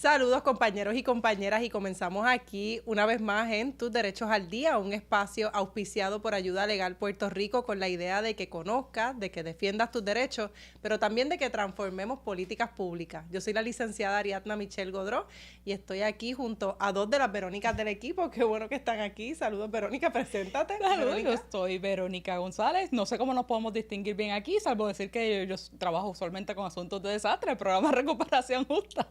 Saludos compañeros y compañeras y comenzamos aquí una vez más en Tus Derechos al Día, un espacio auspiciado por Ayuda Legal Puerto Rico con la idea de que conozcas, de que defiendas tus derechos, pero también de que transformemos políticas públicas. Yo soy la licenciada Ariadna Michelle Godró y estoy aquí junto a dos de las Verónicas del equipo. Qué bueno que están aquí. Saludos Verónica, preséntate. Saludos, Verónica. yo soy Verónica González. No sé cómo nos podemos distinguir bien aquí, salvo decir que yo trabajo usualmente con asuntos de desastre, el programa Recuperación Justa.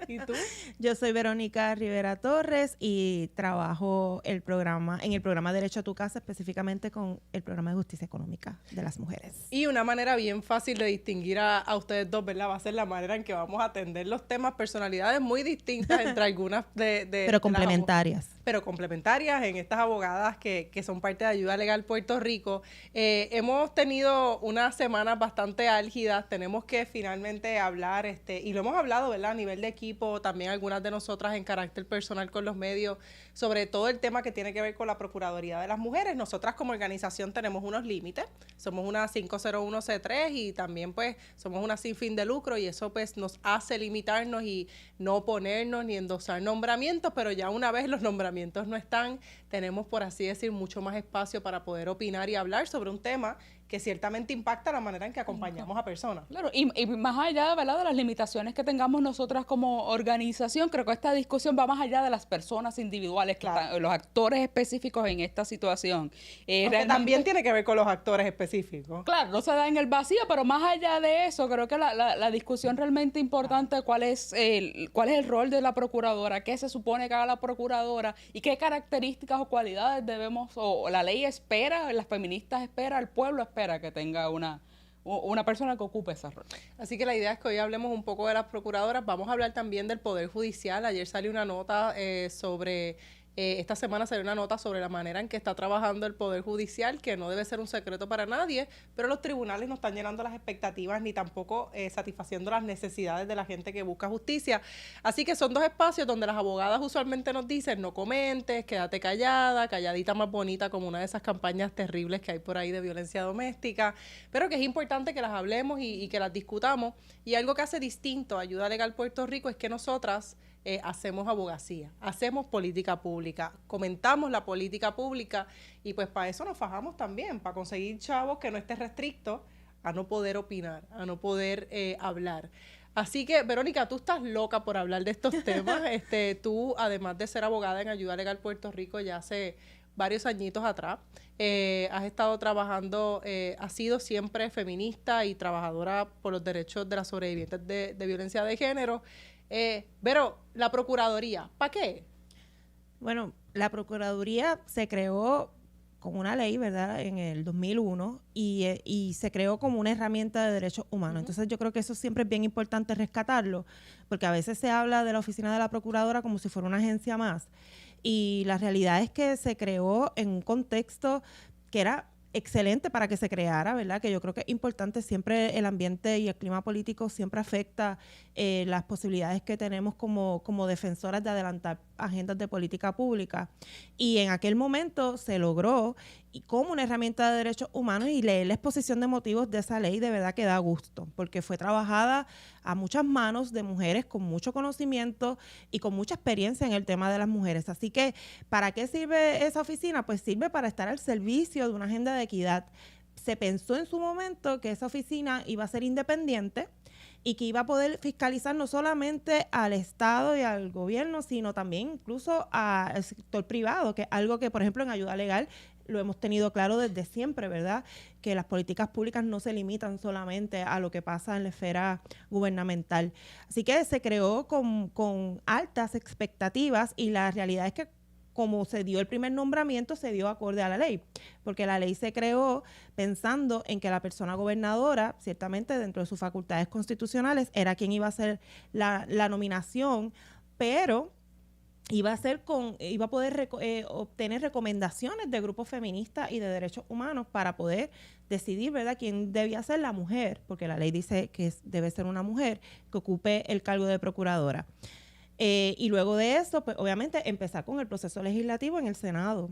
¿Y tú? Yo soy Verónica Rivera Torres y trabajo en el programa Derecho a tu Casa, específicamente con el programa de justicia económica de las mujeres. Y una manera bien fácil de distinguir a ustedes dos, ¿verdad? Va a ser la manera en que vamos a atender los temas, personalidades muy distintas entre algunas pero complementarias. Pero complementarias en estas abogadas que son parte de Ayuda Legal Puerto Rico. Hemos tenido unas semanas bastante álgidas, tenemos que finalmente hablar, y lo hemos hablado, ¿verdad? A nivel de equipo, también algunas de nosotras en carácter personal con los medios, sobre todo el tema que tiene que ver con la Procuraduría de las Mujeres. Nosotras como organización tenemos unos límites, somos una 501c3 y también pues somos una sin fin de lucro y eso pues nos hace limitarnos y no oponernos ni endosar nombramientos, pero ya una vez los nombramientos no están, tenemos por así decir mucho más espacio para poder opinar y hablar sobre un tema que ciertamente impacta la manera en que acompañamos a personas. Claro, y más allá, ¿verdad?, de las limitaciones que tengamos nosotras como organización, creo que esta discusión va más allá de las personas individuales, claro, los actores específicos en esta situación. También tiene que ver con los actores específicos. Claro, no se da en el vacío, pero más allá de eso, creo que la discusión realmente importante, cuál es el rol de la procuradora, qué se supone que haga la procuradora y qué características o cualidades debemos, o la ley espera, las feministas esperan, el pueblo espera que tenga una persona que ocupe ese rol. Así que la idea es que hoy hablemos un poco de las procuradoras. Vamos a hablar también del Poder Judicial. Ayer salió una nota esta semana salió una nota sobre la manera en que está trabajando el Poder Judicial, que no debe ser un secreto para nadie, pero los tribunales no están llenando las expectativas ni tampoco satisfaciendo las necesidades de la gente que busca justicia. Así que son dos espacios donde las abogadas usualmente nos dicen no comentes, quédate callada, calladita más bonita, como una de esas campañas terribles que hay por ahí de violencia doméstica, pero que es importante que las hablemos y que las discutamos. Y algo que hace distinto a Ayuda Legal Puerto Rico es que nosotras hacemos abogacía, hacemos política pública, comentamos la política pública y pues para eso nos fajamos también, para conseguir chavos que no esté restricto a no poder opinar, a no poder hablar. Así que, Verónica, tú estás loca por hablar de estos temas. Tú, además de ser abogada en Ayuda Legal Puerto Rico ya hace varios añitos atrás, has estado trabajando, has sido siempre feminista y trabajadora por los derechos de las sobrevivientes de violencia de género. Pero la Procuraduría, ¿para qué? Bueno, la Procuraduría se creó con una ley, ¿verdad?, en el 2001 y se creó como una herramienta de derechos humanos. Entonces yo creo que eso siempre es bien importante rescatarlo, porque a veces se habla de la oficina de la Procuradora como si fuera una agencia más. Y la realidad es que se creó en un contexto que era excelente para que se creara, ¿verdad? Que yo creo que es importante, siempre el ambiente y el clima político siempre afecta las posibilidades que tenemos como defensoras de adelantar agendas de política pública. Y en aquel momento se logró y como una herramienta de derechos humanos, y leer la exposición de motivos de esa ley de verdad que da gusto, porque fue trabajada a muchas manos de mujeres con mucho conocimiento y con mucha experiencia en el tema de las mujeres. Así que, ¿para qué sirve esa oficina? Pues sirve para estar al servicio de una agenda de equidad. Se pensó en su momento que esa oficina iba a ser independiente y que iba a poder fiscalizar no solamente al Estado y al gobierno, sino también incluso al sector privado, que es algo que, por ejemplo, en Ayuda Legal lo hemos tenido claro desde siempre, ¿verdad? Que las políticas públicas no se limitan solamente a lo que pasa en la esfera gubernamental. Así que se creó con altas expectativas y la realidad es que como se dio el primer nombramiento, se dio acorde a la ley, porque la ley se creó pensando en que la persona gobernadora, ciertamente dentro de sus facultades constitucionales, era quien iba a hacer la nominación, pero iba a poder obtener recomendaciones de grupos feministas y de derechos humanos para poder decidir, ¿verdad?, quién debía ser la mujer, porque la ley dice que debe ser una mujer que ocupe el cargo de procuradora. Y luego de eso, pues obviamente empezar con el proceso legislativo en el Senado.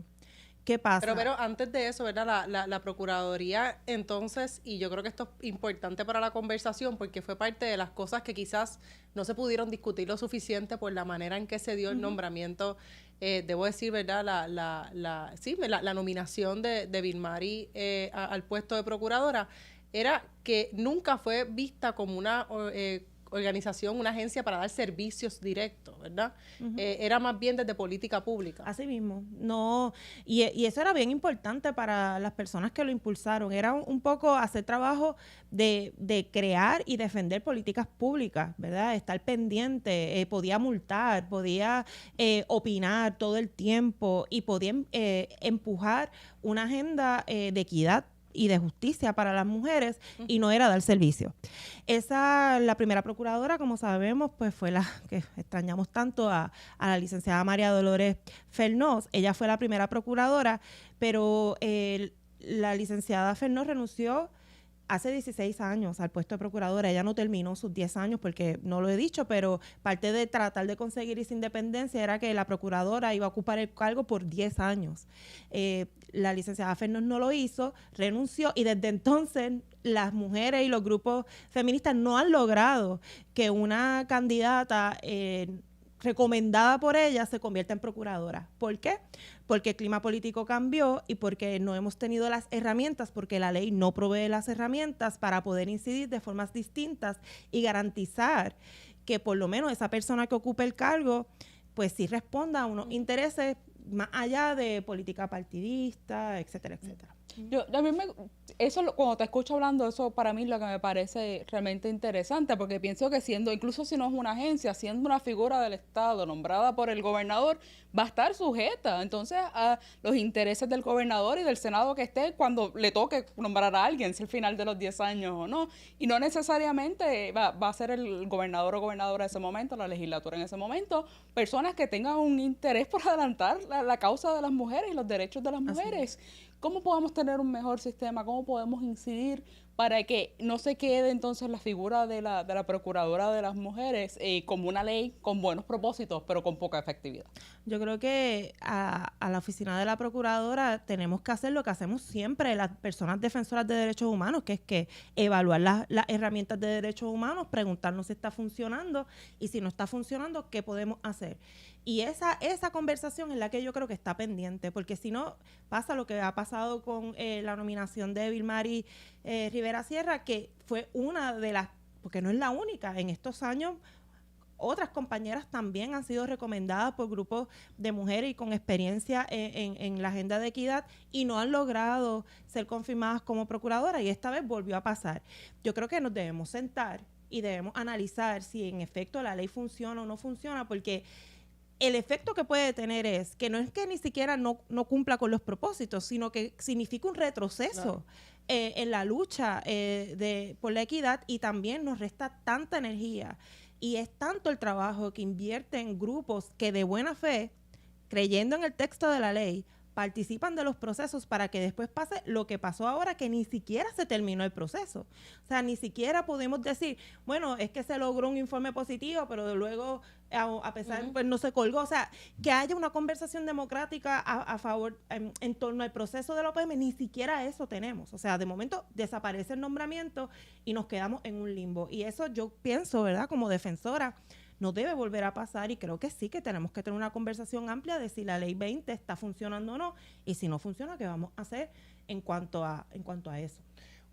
¿Qué pasa? Pero antes de eso, ¿verdad? La Procuraduría, entonces, y yo creo que esto es importante para la conversación porque fue parte de las cosas que quizás no se pudieron discutir lo suficiente por la manera en que se dio el nombramiento, debo decir, ¿verdad? La nominación de Vilmary al puesto de procuradora, era que nunca fue vista como una organización, una agencia para dar servicios directos, ¿verdad? Era más bien desde política pública. Así mismo, no, y eso era bien importante para las personas que lo impulsaron, era un poco hacer trabajo de crear y defender políticas públicas, ¿verdad? Estar pendiente, podía multar, podía opinar todo el tiempo y podía empujar una agenda de equidad y de justicia para las mujeres y no era dar servicio. La primera procuradora, como sabemos, pues fue la que extrañamos tanto a la licenciada María Dolores Fernós. Ella fue la primera procuradora, pero la licenciada Fernós renunció hace 16 años al puesto de procuradora. Ella no terminó sus 10 años porque no lo he dicho, pero parte de tratar de conseguir esa independencia era que la procuradora iba a ocupar el cargo por 10 años. La licenciada Fernós no lo hizo, renunció y desde entonces las mujeres y los grupos feministas no han logrado que una candidata recomendada por ella se convierta en procuradora. ¿Por qué? Porque el clima político cambió y porque no hemos tenido las herramientas, porque la ley no provee las herramientas para poder incidir de formas distintas y garantizar que por lo menos esa persona que ocupe el cargo pues sí responda a unos intereses más allá de política partidista, etcétera, etcétera. Cuando te escucho hablando, eso para mí es lo que me parece realmente interesante, porque pienso que incluso si no es una agencia, siendo una figura del Estado nombrada por el gobernador, va a estar sujeta entonces a los intereses del gobernador y del Senado que esté cuando le toque nombrar a alguien, si al final de los 10 años o no. Y no necesariamente va a ser el gobernador o gobernadora en ese momento, la legislatura en ese momento, personas que tengan un interés por adelantar la causa de las mujeres y los derechos de las mujeres. ¿Cómo podemos tener un mejor sistema? ¿Cómo podemos incidir para que no se quede entonces la figura de la procuradora de las mujeres como una ley con buenos propósitos, pero con poca efectividad? Yo creo que a la oficina de la procuradora tenemos que hacer lo que hacemos siempre las personas defensoras de derechos humanos, que es que evaluar las herramientas de derechos humanos, preguntarnos si está funcionando y si no está funcionando, ¿qué podemos hacer? Y esa conversación es la que yo creo que está pendiente, porque si no pasa lo que ha pasado con la nominación de Vilmary Rivera Sierra, que fue una de las, porque no es la única, en estos años otras compañeras también han sido recomendadas por grupos de mujeres y con experiencia en la agenda de equidad y no han logrado ser confirmadas como procuradoras y esta vez volvió a pasar. Yo creo que nos debemos sentar y debemos analizar si en efecto la ley funciona o no funciona, porque el efecto que puede tener es que no es que ni siquiera no cumpla con los propósitos, sino que significa un retroceso en la lucha por la equidad y también nos resta tanta energía y es tanto el trabajo que invierten grupos que de buena fe, creyendo en el texto de la ley, participan de los procesos para que después pase lo que pasó ahora, que ni siquiera se terminó el proceso. O sea, ni siquiera podemos decir, bueno, es que se logró un informe positivo, pero luego, a pesar, pues no se colgó. O sea, que haya una conversación democrática a favor, en torno al proceso de la OPM, ni siquiera eso tenemos. O sea, de momento desaparece el nombramiento y nos quedamos en un limbo. Y eso yo pienso, ¿verdad?, como defensora, no debe volver a pasar y creo que sí que tenemos que tener una conversación amplia de si la ley 20 está funcionando o no y si no funciona, ¿qué vamos a hacer en cuanto a eso?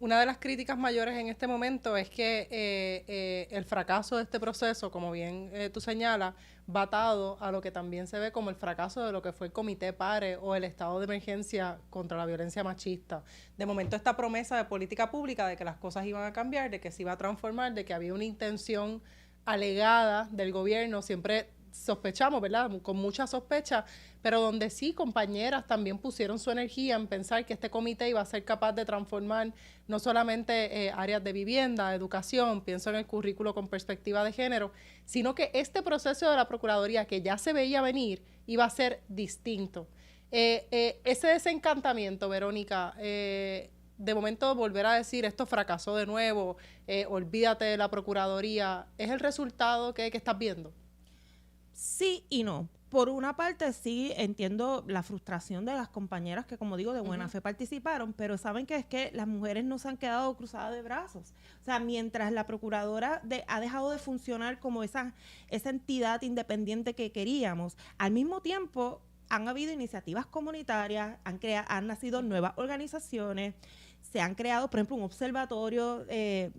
Una de las críticas mayores en este momento es que el fracaso de este proceso, como bien tú señalas, va atado a lo que también se ve como el fracaso de lo que fue el Comité PARE o el estado de emergencia contra la violencia machista. De momento esta promesa de política pública de que las cosas iban a cambiar, de que se iba a transformar, de que había una intención alegada del gobierno, siempre sospechamos, ¿verdad?, con mucha sospecha, pero donde sí compañeras también pusieron su energía en pensar que este comité iba a ser capaz de transformar no solamente áreas de vivienda, educación, pienso en el currículo con perspectiva de género, sino que este proceso de la Procuraduría, que ya se veía venir, iba a ser distinto. Ese desencantamiento, Verónica, de momento volver a decir esto fracasó de nuevo, olvídate de la Procuraduría, ¿es el resultado que estás viendo? Sí y no, por una parte sí entiendo la frustración de las compañeras que, como digo, de buena fe participaron, pero saben que es que las mujeres no se han quedado cruzadas de brazos. O sea, mientras la procuradora ha dejado de funcionar como esa entidad independiente que queríamos, al mismo tiempo han habido iniciativas comunitarias, han nacido nuevas organizaciones, se han creado, por ejemplo, un observatorio de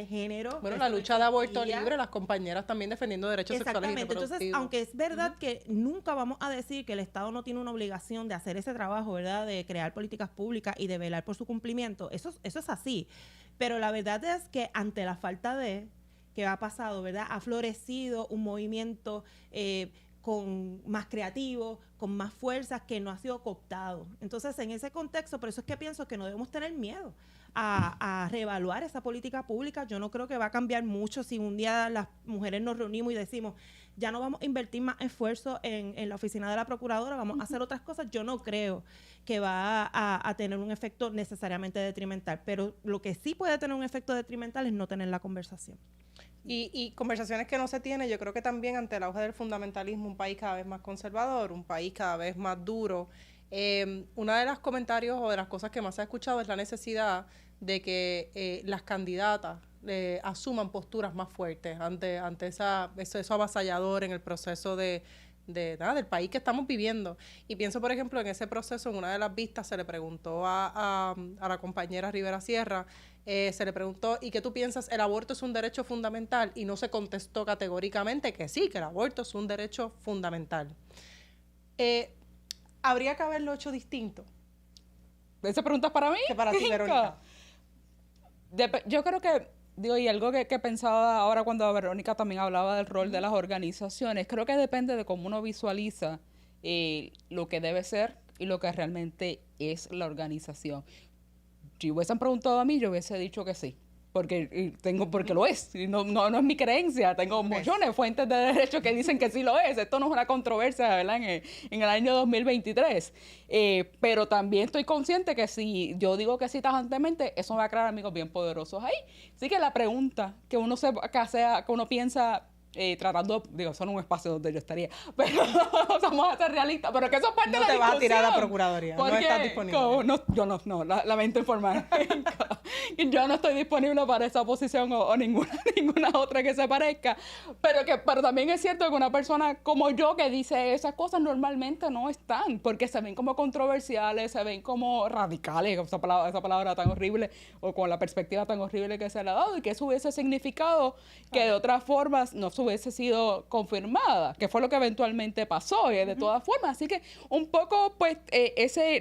género. Bueno, la lucha de aborto libre, las compañeras también defendiendo derechos sexuales y reproductivos. Entonces, aunque es verdad que nunca vamos a decir que el Estado no tiene una obligación de hacer ese trabajo, ¿verdad?, de crear políticas públicas y de velar por su cumplimiento, eso es así. Pero la verdad es que ante la falta de que ha pasado, ¿verdad?, ha florecido un movimiento con más creativo, con más fuerzas, que no ha sido cooptado. Entonces, en ese contexto, por eso es que pienso que no debemos tener miedo a reevaluar esa política pública. Yo no creo que va a cambiar mucho si un día las mujeres nos reunimos y decimos, ya no vamos a invertir más esfuerzo en la oficina de la procuradora, vamos a hacer otras cosas. Yo no creo que va a tener un efecto necesariamente detrimental, pero lo que sí puede tener un efecto detrimental es no tener la conversación. Y conversaciones que no se tienen, yo creo que también ante el auge del fundamentalismo, un país cada vez más conservador, un país cada vez más duro, una de los comentarios o de las cosas que más se ha escuchado es la necesidad de que las candidatas asuman posturas más fuertes ante eso avasallador en el proceso del país que estamos viviendo. Y pienso, por ejemplo, en ese proceso, en una de las vistas se le preguntó a la compañera Rivera Sierra, se le preguntó, ¿y qué tú piensas? ¿El aborto es un derecho fundamental? Y no se contestó categóricamente que sí, que el aborto es un derecho fundamental. ¿Habría que haberlo hecho distinto? ¿Esa pregunta es para mí? Que para ti, Verónica. Yo creo que, y algo que pensaba ahora cuando Verónica también hablaba del rol de las organizaciones, creo que depende de cómo uno visualiza lo que debe ser y lo que realmente es la organización. Si hubiesen preguntado a mí, yo hubiese dicho que sí, porque lo es, y no es mi creencia, tengo millones de fuentes de derecho que dicen que sí lo es, esto no es una controversia, ¿verdad?, en el año 2023, pero también estoy consciente que si yo digo que sí tajantemente, eso va a crear amigos bien poderosos ahí. Así que la pregunta que uno piensa, tratando, eso no es un espacio donde yo estaría, pero vamos a ser realistas, pero que eso es parte de la discusión. No te vas a tirar a la Procuraduría, no estás disponible. Lamento informar. Yo no estoy disponible para esa posición o ninguna otra que se parezca, pero también es cierto que una persona como yo que dice esas cosas normalmente no están, porque se ven como controversiales, se ven como radicales, esa palabra tan horrible, o con la perspectiva tan horrible que se le ha dado, y que eso hubiese significado que de otras formas no se hubiese sido confirmada, que fue lo que eventualmente pasó, de todas formas. Así que un poco, pues,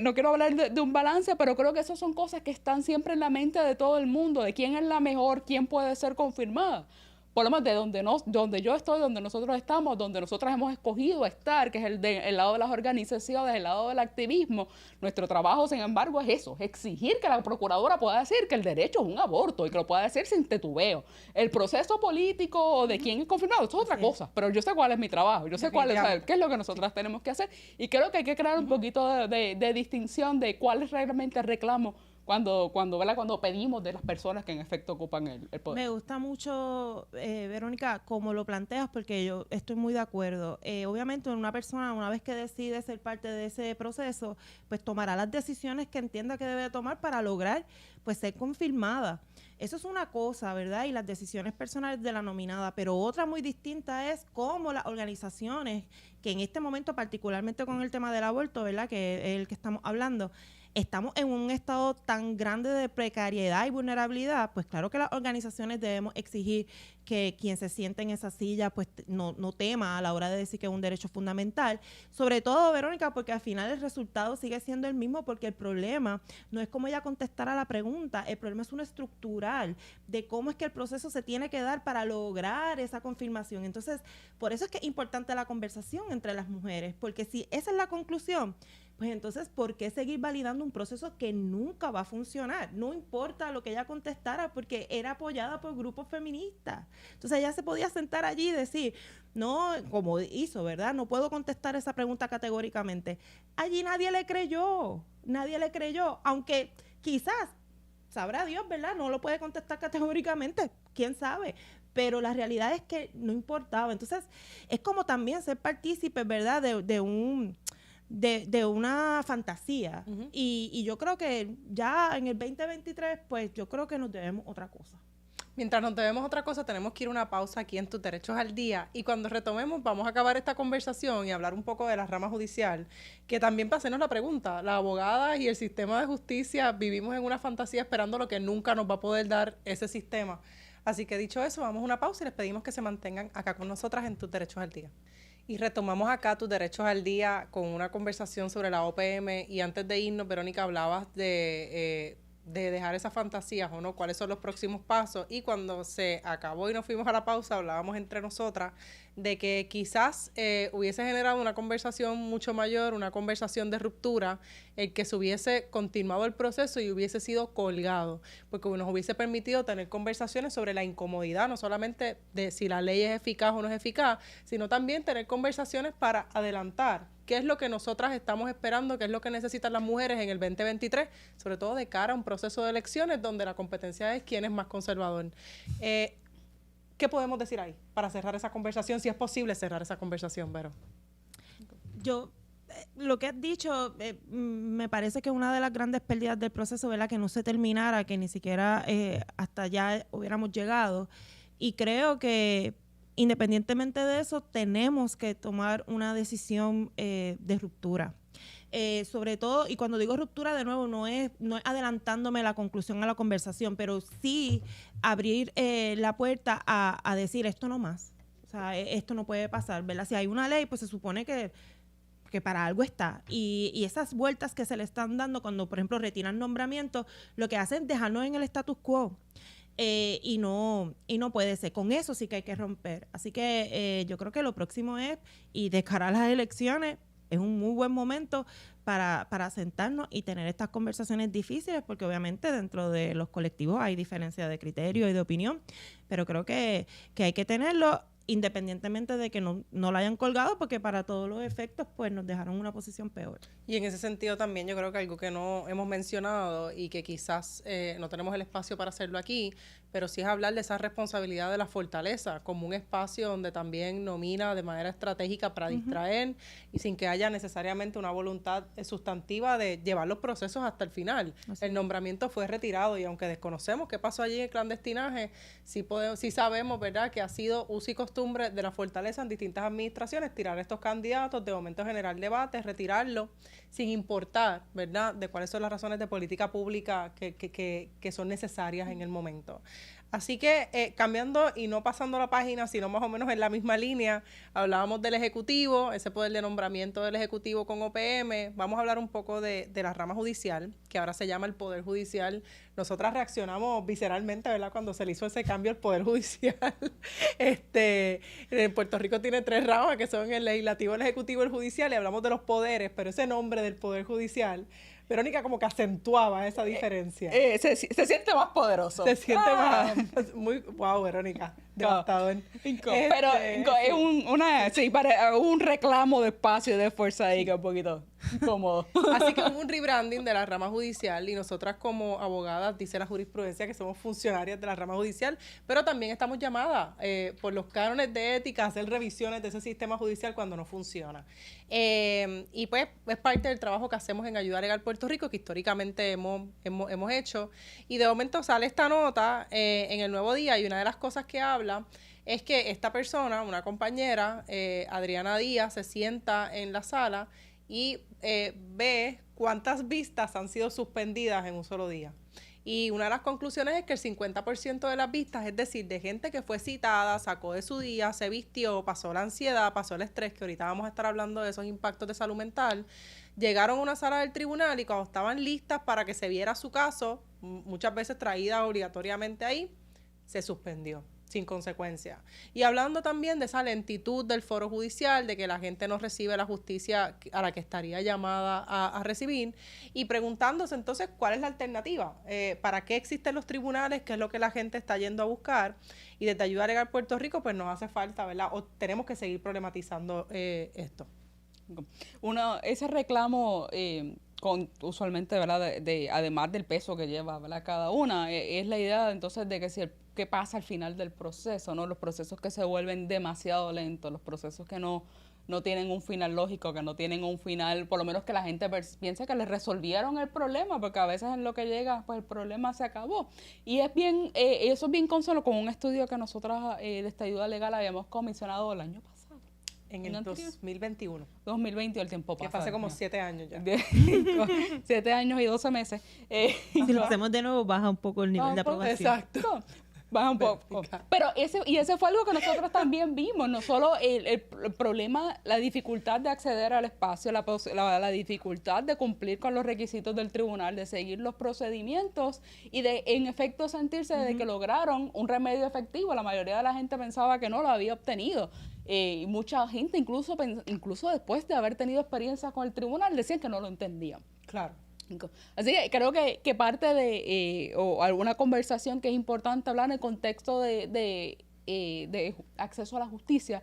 no quiero hablar de un balance, pero creo que esas son cosas que están siempre en la mente de todo el mundo, de quién es la mejor, quién puede ser confirmada. Por lo menos de donde yo estoy, donde nosotros estamos, donde nosotros hemos escogido estar, que es el lado de las organizaciones, el lado del activismo. Nuestro trabajo, sin embargo, es eso, exigir que la procuradora pueda decir que el derecho es un aborto y que lo pueda decir sin titubeo. El proceso político de quién es confirmado, eso es otra cosa, pero yo sé cuál es mi trabajo, yo sé qué es lo que nosotras tenemos que hacer, y creo que hay que crear un poquito de distinción de cuál es realmente el reclamo cuando pedimos de las personas que en efecto ocupan el poder. Me gusta mucho, Verónica, cómo lo planteas, porque yo estoy muy de acuerdo. Obviamente una persona, una vez que decide ser parte de ese proceso, pues tomará las decisiones que entienda que debe tomar para lograr, pues, ser confirmada. Eso es una cosa, ¿verdad? Y las decisiones personales de la nominada, pero otra muy distinta es cómo las organizaciones, que en este momento, particularmente con el tema del aborto, ¿verdad?, que es el que estamos hablando, estamos en un estado tan grande de precariedad y vulnerabilidad, pues claro que las organizaciones debemos exigir que quien se siente en esa silla pues no tema a la hora de decir que es un derecho fundamental. Sobre todo, Verónica, porque al final el resultado sigue siendo el mismo, porque el problema no es cómo ella contestara la pregunta, el problema es uno estructural de cómo es que el proceso se tiene que dar para lograr esa confirmación. Entonces, por eso es que es importante la conversación entre las mujeres, porque si esa es la conclusión, pues entonces, ¿por qué seguir validando un proceso que nunca va a funcionar? No importa lo que ella contestara, porque era apoyada por grupos feministas. Entonces ella se podía sentar allí y decir, no, como hizo, ¿verdad? No puedo contestar esa pregunta categóricamente. Allí nadie le creyó, aunque quizás, sabrá Dios, ¿verdad? No lo puede contestar categóricamente, quién sabe. pero la realidad es que no importaba. Entonces, es como también ser partícipe, ¿verdad?, de una fantasía. Ujú. Y yo creo que ya en el 2023, pues yo creo que nos debemos otra cosa. Mientras nos debemos otra cosa, tenemos que ir a una pausa aquí en Tus Derechos al Día, y cuando retomemos vamos a acabar esta conversación y hablar un poco de la rama judicial, que también para hacernos la pregunta, la abogada y el sistema de justicia vivimos en una fantasía esperando lo que nunca nos va a poder dar ese sistema. Así que dicho eso, vamos a una pausa y les pedimos que se mantengan acá con nosotras en Tus Derechos al Día. Y retomamos acá Tus Derechos al Día con una conversación sobre la OPM, y antes de irnos, Verónica, hablabas de dejar esas fantasías, ¿o no? ¿Cuáles son los próximos pasos? Y cuando se acabó y nos fuimos a la pausa, hablábamos entre nosotras de que quizás hubiese generado una conversación mucho mayor, una conversación de ruptura, el que se hubiese continuado el proceso y hubiese sido colgado, porque nos hubiese permitido tener conversaciones sobre la incomodidad, no solamente de si la ley es eficaz o no es eficaz, sino también tener conversaciones para adelantar qué es lo que nosotras estamos esperando, qué es lo que necesitan las mujeres en el 2023, sobre todo de cara a un proceso de elecciones donde la competencia es quién es más conservador. ¿Qué podemos decir ahí para cerrar esa conversación, si es posible cerrar esa conversación, Vero? Yo, lo que has dicho, me parece que una de las grandes pérdidas del proceso, ¿verdad?, que no se terminara, que ni siquiera hasta allá hubiéramos llegado. Y creo que independientemente de eso, tenemos que tomar una decisión de ruptura. Sobre todo, y cuando digo ruptura, de nuevo, no es adelantándome la conclusión a la conversación, pero sí abrir la puerta a decir esto no más. O sea, esto no puede pasar, ¿verdad? Si hay una ley, pues se supone que para algo está. Y esas vueltas que se le están dando cuando, por ejemplo, retiran nombramientos, lo que hacen es dejarnos en el status quo. Y no puede ser. Con eso sí que hay que romper. Así que yo creo que lo próximo es, y de cara a las elecciones, es un muy buen momento para sentarnos y tener estas conversaciones difíciles, porque obviamente dentro de los colectivos hay diferencia de criterio y de opinión, pero creo que hay que tenerlo independientemente de que no la hayan colgado, porque para todos los efectos pues nos dejaron en una posición peor. Y en ese sentido también yo creo que algo que no hemos mencionado y que quizás no tenemos el espacio para hacerlo aquí, pero sí es hablar de esa responsabilidad de la fortaleza como un espacio donde también nomina de manera estratégica para distraer y sin que haya necesariamente una voluntad sustantiva de llevar los procesos hasta el final. Así el nombramiento fue retirado, y aunque desconocemos qué pasó allí en el clandestinaje, sí sabemos, ¿verdad?, que ha sido uso y costumbre de la fortaleza en distintas administraciones tirar estos candidatos, de momento generar debates, retirarlo, sin importar, ¿verdad?, de cuáles son las razones de política pública que son necesarias en el momento. Así que cambiando y no pasando la página, sino más o menos en la misma línea, hablábamos del Ejecutivo, ese poder de nombramiento del Ejecutivo con OPM. Vamos a hablar un poco de la rama judicial, que ahora se llama el Poder Judicial. Nosotras reaccionamos visceralmente, ¿verdad?, cuando se le hizo ese cambio al Poder Judicial. En Puerto Rico tiene 3 ramas, que son el Legislativo, el Ejecutivo y el Judicial, y hablamos de los poderes, pero ese nombre del Poder Judicial, Verónica, como que acentuaba esa diferencia. Se siente más poderoso. Se siente más, muy, wow, Verónica, devastador. Pero es un reclamo de espacio y de fuerza ahí que es un poquito incómodo. Así que hubo un rebranding de la rama judicial, y nosotras como abogadas, dice la jurisprudencia, que somos funcionarias de la rama judicial, pero también estamos llamadas por los cánones de ética a hacer revisiones de ese sistema judicial cuando no funciona. Y pues es parte del trabajo que hacemos en Ayuda Legal Puerto Rico, que históricamente hemos hecho, y de momento sale esta nota en el Nuevo Día, y una de las cosas que habla es que esta persona, una compañera, Adriana Díaz, se sienta en la sala y ve cuántas vistas han sido suspendidas en un solo día. Y una de las conclusiones es que el 50% de las vistas, es decir, de gente que fue citada, sacó de su día, se vistió, pasó la ansiedad, pasó el estrés, que ahorita vamos a estar hablando de esos impactos de salud mental, llegaron a una sala del tribunal y cuando estaban listas para que se viera su caso, muchas veces traída obligatoriamente ahí, se suspendió sin consecuencia. Y hablando también de esa lentitud del foro judicial, de que la gente no recibe la justicia a la que estaría llamada a recibir, y preguntándose entonces cuál es la alternativa, para qué existen los tribunales, qué es lo que la gente está yendo a buscar, y desde Ayuda Legal Puerto Rico pues nos hace falta, ¿verdad?, o tenemos que seguir problematizando esto. Ese reclamo usualmente, ¿verdad? Además del peso que lleva, ¿verdad? Cada una, es la idea entonces de que qué pasa al final del proceso, ¿no? Los procesos que se vuelven demasiado lentos, los procesos que no tienen un final lógico, que no tienen un final, por lo menos que la gente piense que les resolvieron el problema, porque a veces en lo que llega, pues el problema se acabó. Y es bien, eso es bien consono con un estudio que nosotras de esta ayuda legal habíamos comisionado el año pasado. En el 2021. 2020, el tiempo pasa. Que hace como 7 años ya. 7 años y 12 meses. Si lo hacemos de nuevo, baja un poco el nivel de aprobación. Exacto. Baja un poco. Pero ese fue algo que nosotros también vimos, no solo el problema, la dificultad de acceder al espacio, la dificultad de cumplir con los requisitos del tribunal, de seguir los procedimientos y de, en efecto, sentirse de que lograron un remedio efectivo. La mayoría de la gente pensaba que no lo había obtenido. Y mucha gente, incluso después de haber tenido experiencias con el tribunal, decían que no lo entendían. Claro. Así que creo que parte o alguna conversación que es importante hablar en el contexto de acceso a la justicia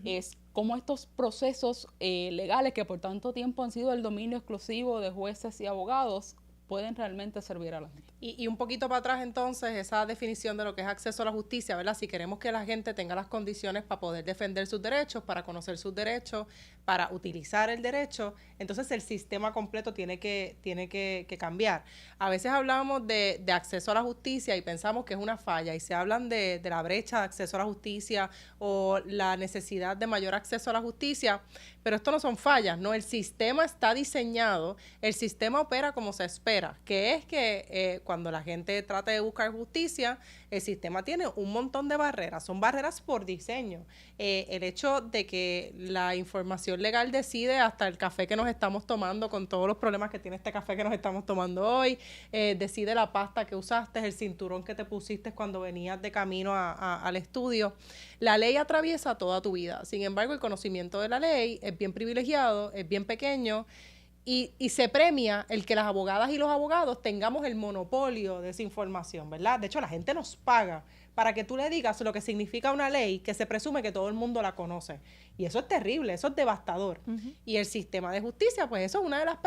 es cómo estos procesos legales que por tanto tiempo han sido el dominio exclusivo de jueces y abogados pueden realmente servir a la gente. Y un poquito para atrás entonces, esa definición de lo que es acceso a la justicia, ¿verdad? Si queremos que la gente tenga las condiciones para poder defender sus derechos, para conocer sus derechos, para utilizar el derecho, entonces el sistema completo tiene que cambiar. A veces hablamos de acceso a la justicia y pensamos que es una falla y se hablan de la brecha de acceso a la justicia o la necesidad de mayor acceso a la justicia, pero esto no son fallas, ¿no? El sistema está diseñado, el sistema opera como se espera, que es que cuando la gente trata de buscar justicia, el sistema tiene un montón de barreras, son barreras por diseño. El hecho de que la información legal decide hasta el café que nos estamos tomando, con todos los problemas que tiene este café que nos estamos tomando hoy, decide la pasta que usaste, el cinturón que te pusiste cuando venías de camino al estudio. La ley atraviesa toda tu vida, sin embargo el conocimiento de la ley es bien privilegiado, es bien pequeño, y se premia el que las abogadas y los abogados tengamos el monopolio de esa información, ¿verdad? De hecho, la gente nos paga para que tú le digas lo que significa una ley que se presume que todo el mundo la conoce. Y eso es terrible, eso es devastador. Y el sistema de justicia, pues eso es una de las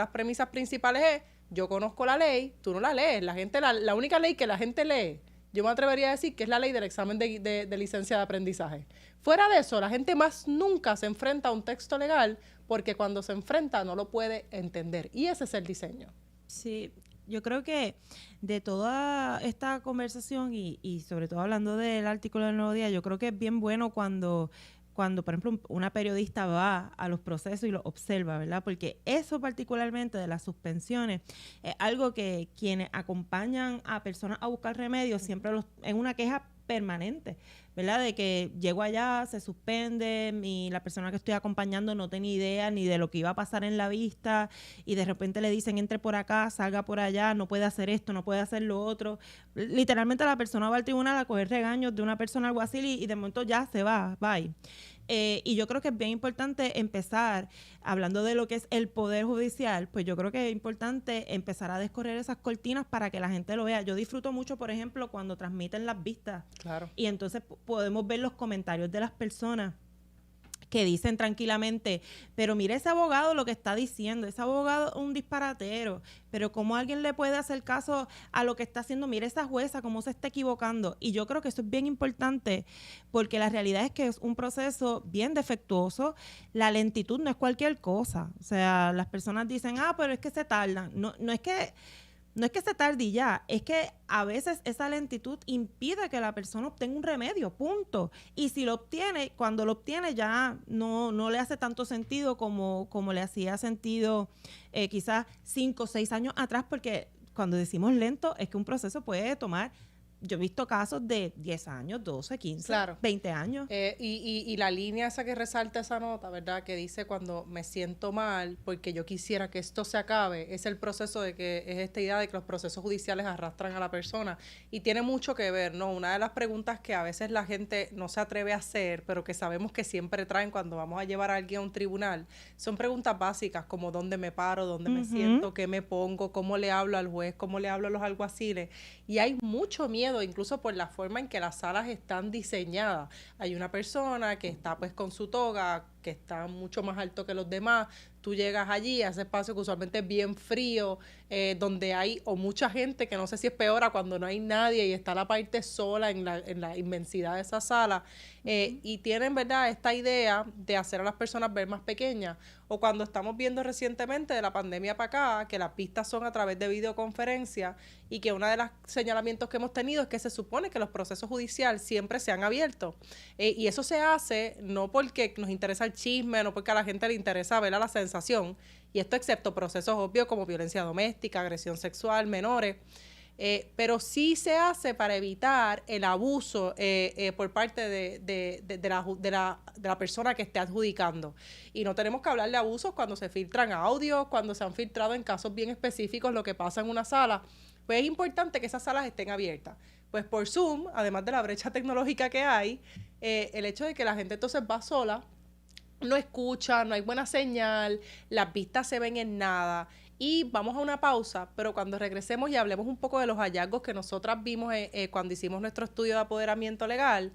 premisas principales es, yo conozco la ley, tú no la lees. La gente, la única ley que la gente lee, yo me atrevería a decir que es la ley del examen de licencia de aprendizaje. Fuera de eso, la gente más nunca se enfrenta a un texto legal porque cuando se enfrenta no lo puede entender. Y ese es el diseño. Sí, yo creo que de toda esta conversación y sobre todo hablando del artículo del Nuevo Día, yo creo que es bien bueno cuando, por ejemplo, una periodista va a los procesos y los observa, ¿verdad? Porque eso particularmente de las suspensiones es algo que quienes acompañan a personas a buscar remedios siempre es una queja permanente, ¿verdad? De que llego allá, se suspende, la persona que estoy acompañando no tenía idea ni de lo que iba a pasar en la vista y de repente le dicen entre por acá, salga por allá, no puede hacer esto, no puede hacer lo otro. Literalmente la persona va al tribunal a coger regaños de una persona alguacil y de momento ya se va, bye. Y yo creo que es bien importante empezar, hablando de lo que es el Poder Judicial, pues yo creo que es importante empezar a descorrer esas cortinas para que la gente lo vea. Yo disfruto mucho, por ejemplo, cuando transmiten las vistas. Claro. Y entonces podemos ver los comentarios de las personas que dicen tranquilamente, pero mire ese abogado lo que está diciendo, ese abogado es un disparatero, pero cómo alguien le puede hacer caso a lo que está haciendo, mire esa jueza cómo se está equivocando. Y yo creo que eso es bien importante porque la realidad es que es un proceso bien defectuoso, la lentitud no es cualquier cosa, o sea, las personas dicen, pero es que se tardan, no es que se tarde y ya, es que a veces esa lentitud impide que la persona obtenga un remedio, punto. Y si lo obtiene, cuando lo obtiene ya no le hace tanto sentido como le hacía sentido quizás 5 o 6 años atrás, porque cuando decimos lento es que un proceso puede tomar... Yo he visto casos de 10 años, 12, 15, claro, 20 años. Y la línea esa que resalta esa nota, ¿verdad? Que dice cuando me siento mal porque yo quisiera que esto se acabe, es el proceso de que es esta idea de que los procesos judiciales arrastran a la persona. Y tiene mucho que ver, ¿no? Una de las preguntas que a veces la gente no se atreve a hacer, pero que sabemos que siempre traen cuando vamos a llevar a alguien a un tribunal, son preguntas básicas como dónde me paro, dónde me siento, qué me pongo, cómo le hablo al juez, cómo le hablo a los alguaciles. Y hay mucho miedo incluso por la forma en que las salas están diseñadas. Hay una persona que está pues con su toga, que está mucho más alto que los demás. Tú llegas allí a ese espacio que usualmente es bien frío, donde hay o mucha gente, que no sé si es peor a cuando no hay nadie y está la parte sola en la inmensidad de esa sala, y tienen, ¿verdad?, esta idea de hacer a las personas ver más pequeñas. O cuando estamos viendo recientemente de la pandemia para acá, que las pistas son a través de videoconferencia y que uno de los señalamientos que hemos tenido es que se supone que los procesos judiciales siempre se han abierto. Y eso se hace no porque nos interesa el chisme, no porque a la gente le interesa ver a la sensación, y esto excepto procesos obvios como violencia doméstica, agresión sexual, menores, pero sí se hace para evitar el abuso por parte de la persona que esté adjudicando. Y no tenemos que hablar de abusos cuando se filtran audios, cuando se han filtrado en casos bien específicos lo que pasa en una sala. Pues es importante que esas salas estén abiertas. Pues por Zoom, además de la brecha tecnológica que hay, el hecho de que la gente entonces va sola, no escucha, no hay buena señal, las vistas se ven en nada. Y vamos a una pausa, pero cuando regresemos y hablemos un poco de los hallazgos que nosotras vimos cuando hicimos nuestro estudio de apoderamiento legal,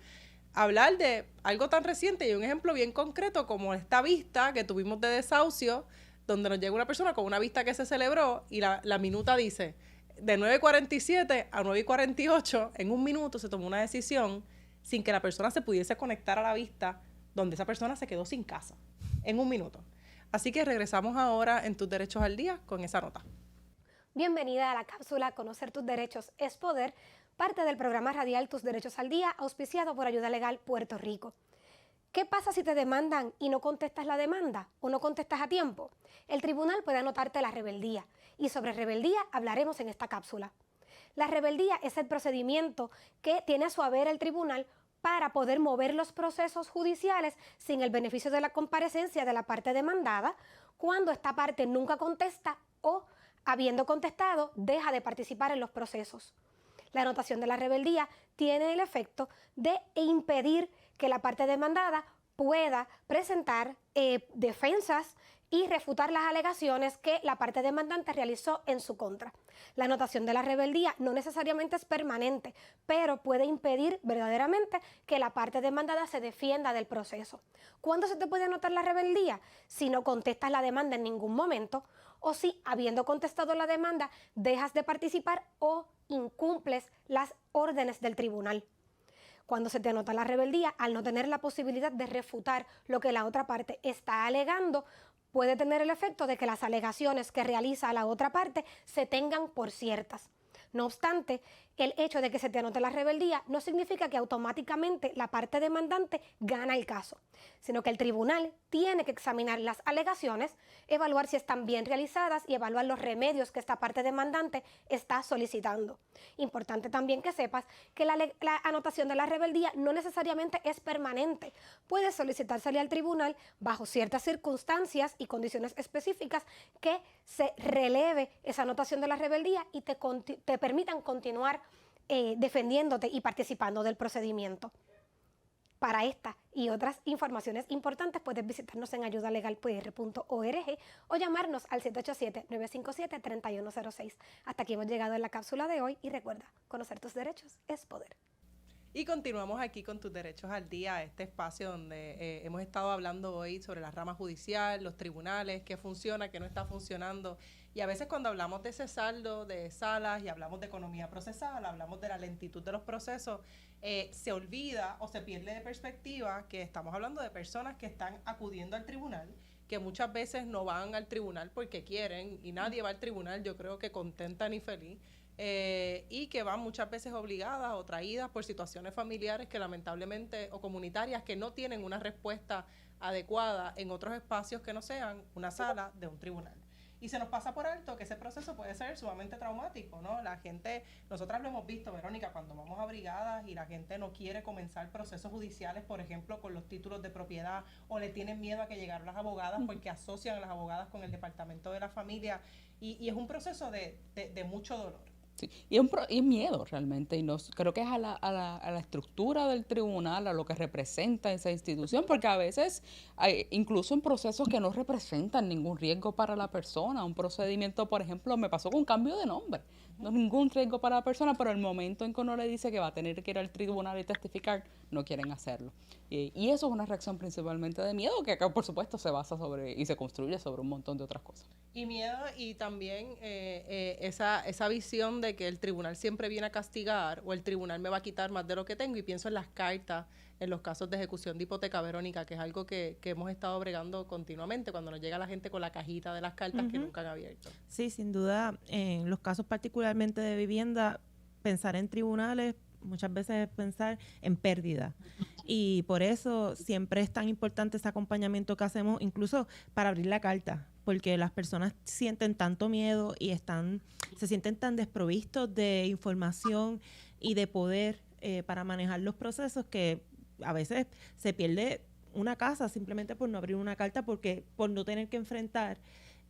hablar de algo tan reciente y un ejemplo bien concreto como esta vista que tuvimos de desahucio, donde nos llega una persona con una vista que se celebró y la minuta dice, de 9:47 a 9:48, en un minuto se tomó una decisión sin que la persona se pudiese conectar a la vista, donde esa persona se quedó sin casa, en un minuto. Así que regresamos ahora en Tus Derechos al Día con esa nota. Bienvenida a la cápsula Conocer tus derechos es poder, parte del programa radial Tus Derechos al Día, auspiciado por Ayuda Legal Puerto Rico. ¿Qué pasa si te demandan y no contestas la demanda o no contestas a tiempo? El tribunal puede anotarte la rebeldía, y sobre rebeldía hablaremos en esta cápsula. La rebeldía es el procedimiento que tiene a su haber el tribunal para poder mover los procesos judiciales sin el beneficio de la comparecencia de la parte demandada, cuando esta parte nunca contesta o, habiendo contestado, deja de participar en los procesos. La anotación de la rebeldía tiene el efecto de impedir que la parte demandada pueda presentar defensas y refutar las alegaciones que la parte demandante realizó en su contra. La anotación de la rebeldía no necesariamente es permanente, pero puede impedir verdaderamente que la parte demandada se defienda del proceso. ¿Cuándo se te puede anotar la rebeldía? Si no contestas la demanda en ningún momento, o si, habiendo contestado la demanda, dejas de participar o incumples las órdenes del tribunal. Cuando se te anota la rebeldía, al no tener la posibilidad de refutar lo que la otra parte está alegando, puede tener el efecto de que las alegaciones que realiza la otra parte se tengan por ciertas. No obstante, el hecho de que se te anote la rebeldía no significa que automáticamente la parte demandante gana el caso, sino que el tribunal tiene que examinar las alegaciones, evaluar si están bien realizadas y evaluar los remedios que esta parte demandante está solicitando. Importante también que sepas que la anotación de la rebeldía no necesariamente es permanente. Puede solicitársele al tribunal bajo ciertas circunstancias y condiciones específicas que se releve esa anotación de la rebeldía y te permitan continuar defendiéndote y participando del procedimiento. Para esta y otras informaciones importantes puedes visitarnos en ayudalegalpr.org o llamarnos al 787-957-3106. Hasta aquí hemos llegado en la cápsula de hoy y recuerda, conocer tus derechos es poder. Y continuamos aquí con Tus Derechos al Día, este espacio donde hemos estado hablando hoy sobre la rama judicial, los tribunales, qué funciona, qué no está funcionando. Y a veces cuando hablamos de ese saldo, de salas y hablamos de economía procesal, hablamos de la lentitud de los procesos, se olvida o se pierde de perspectiva que estamos hablando de personas que están acudiendo al tribunal, que muchas veces no van al tribunal porque quieren, y nadie va al tribunal, yo creo que contenta ni feliz, y que van muchas veces obligadas o traídas por situaciones familiares que lamentablemente, o comunitarias, que no tienen una respuesta adecuada en otros espacios que no sean una sala de un tribunal. Y se nos pasa por alto que ese proceso puede ser sumamente traumático, ¿no? La gente, nosotras lo hemos visto, Verónica, cuando vamos a brigadas y la gente no quiere comenzar procesos judiciales, por ejemplo, con los títulos de propiedad, o le tienen miedo a que lleguen las abogadas porque asocian a las abogadas con el departamento de la familia, y es un proceso de mucho dolor. Sí, y es miedo realmente, y creo que es a la estructura del tribunal, a lo que representa esa institución, porque a veces, incluso en procesos que no representan ningún riesgo para la persona, un procedimiento, por ejemplo, me pasó con un cambio de nombre. no es ningún riesgo para la persona, pero el momento en que uno le dice que va a tener que ir al tribunal y testificar, no quieren hacerlo. Y eso es una reacción principalmente de miedo, que acá por supuesto se basa sobre y se construye sobre un montón de otras cosas. Y miedo, y también esa visión de que el tribunal siempre viene a castigar o el tribunal me va a quitar más de lo que tengo, y pienso en las cartas, en los casos de ejecución de hipoteca, Verónica, que es algo que hemos estado bregando continuamente cuando nos llega la gente con la cajita de las cartas que nunca han abierto. Sí, sin duda, en los casos particularmente de vivienda, pensar en tribunales muchas veces es pensar en pérdida. Y por eso siempre es tan importante ese acompañamiento que hacemos, incluso para abrir la carta, porque las personas sienten tanto miedo y se sienten tan desprovistos de información y de poder para manejar los procesos, que a veces se pierde una casa simplemente por no abrir una carta, por no tener que enfrentar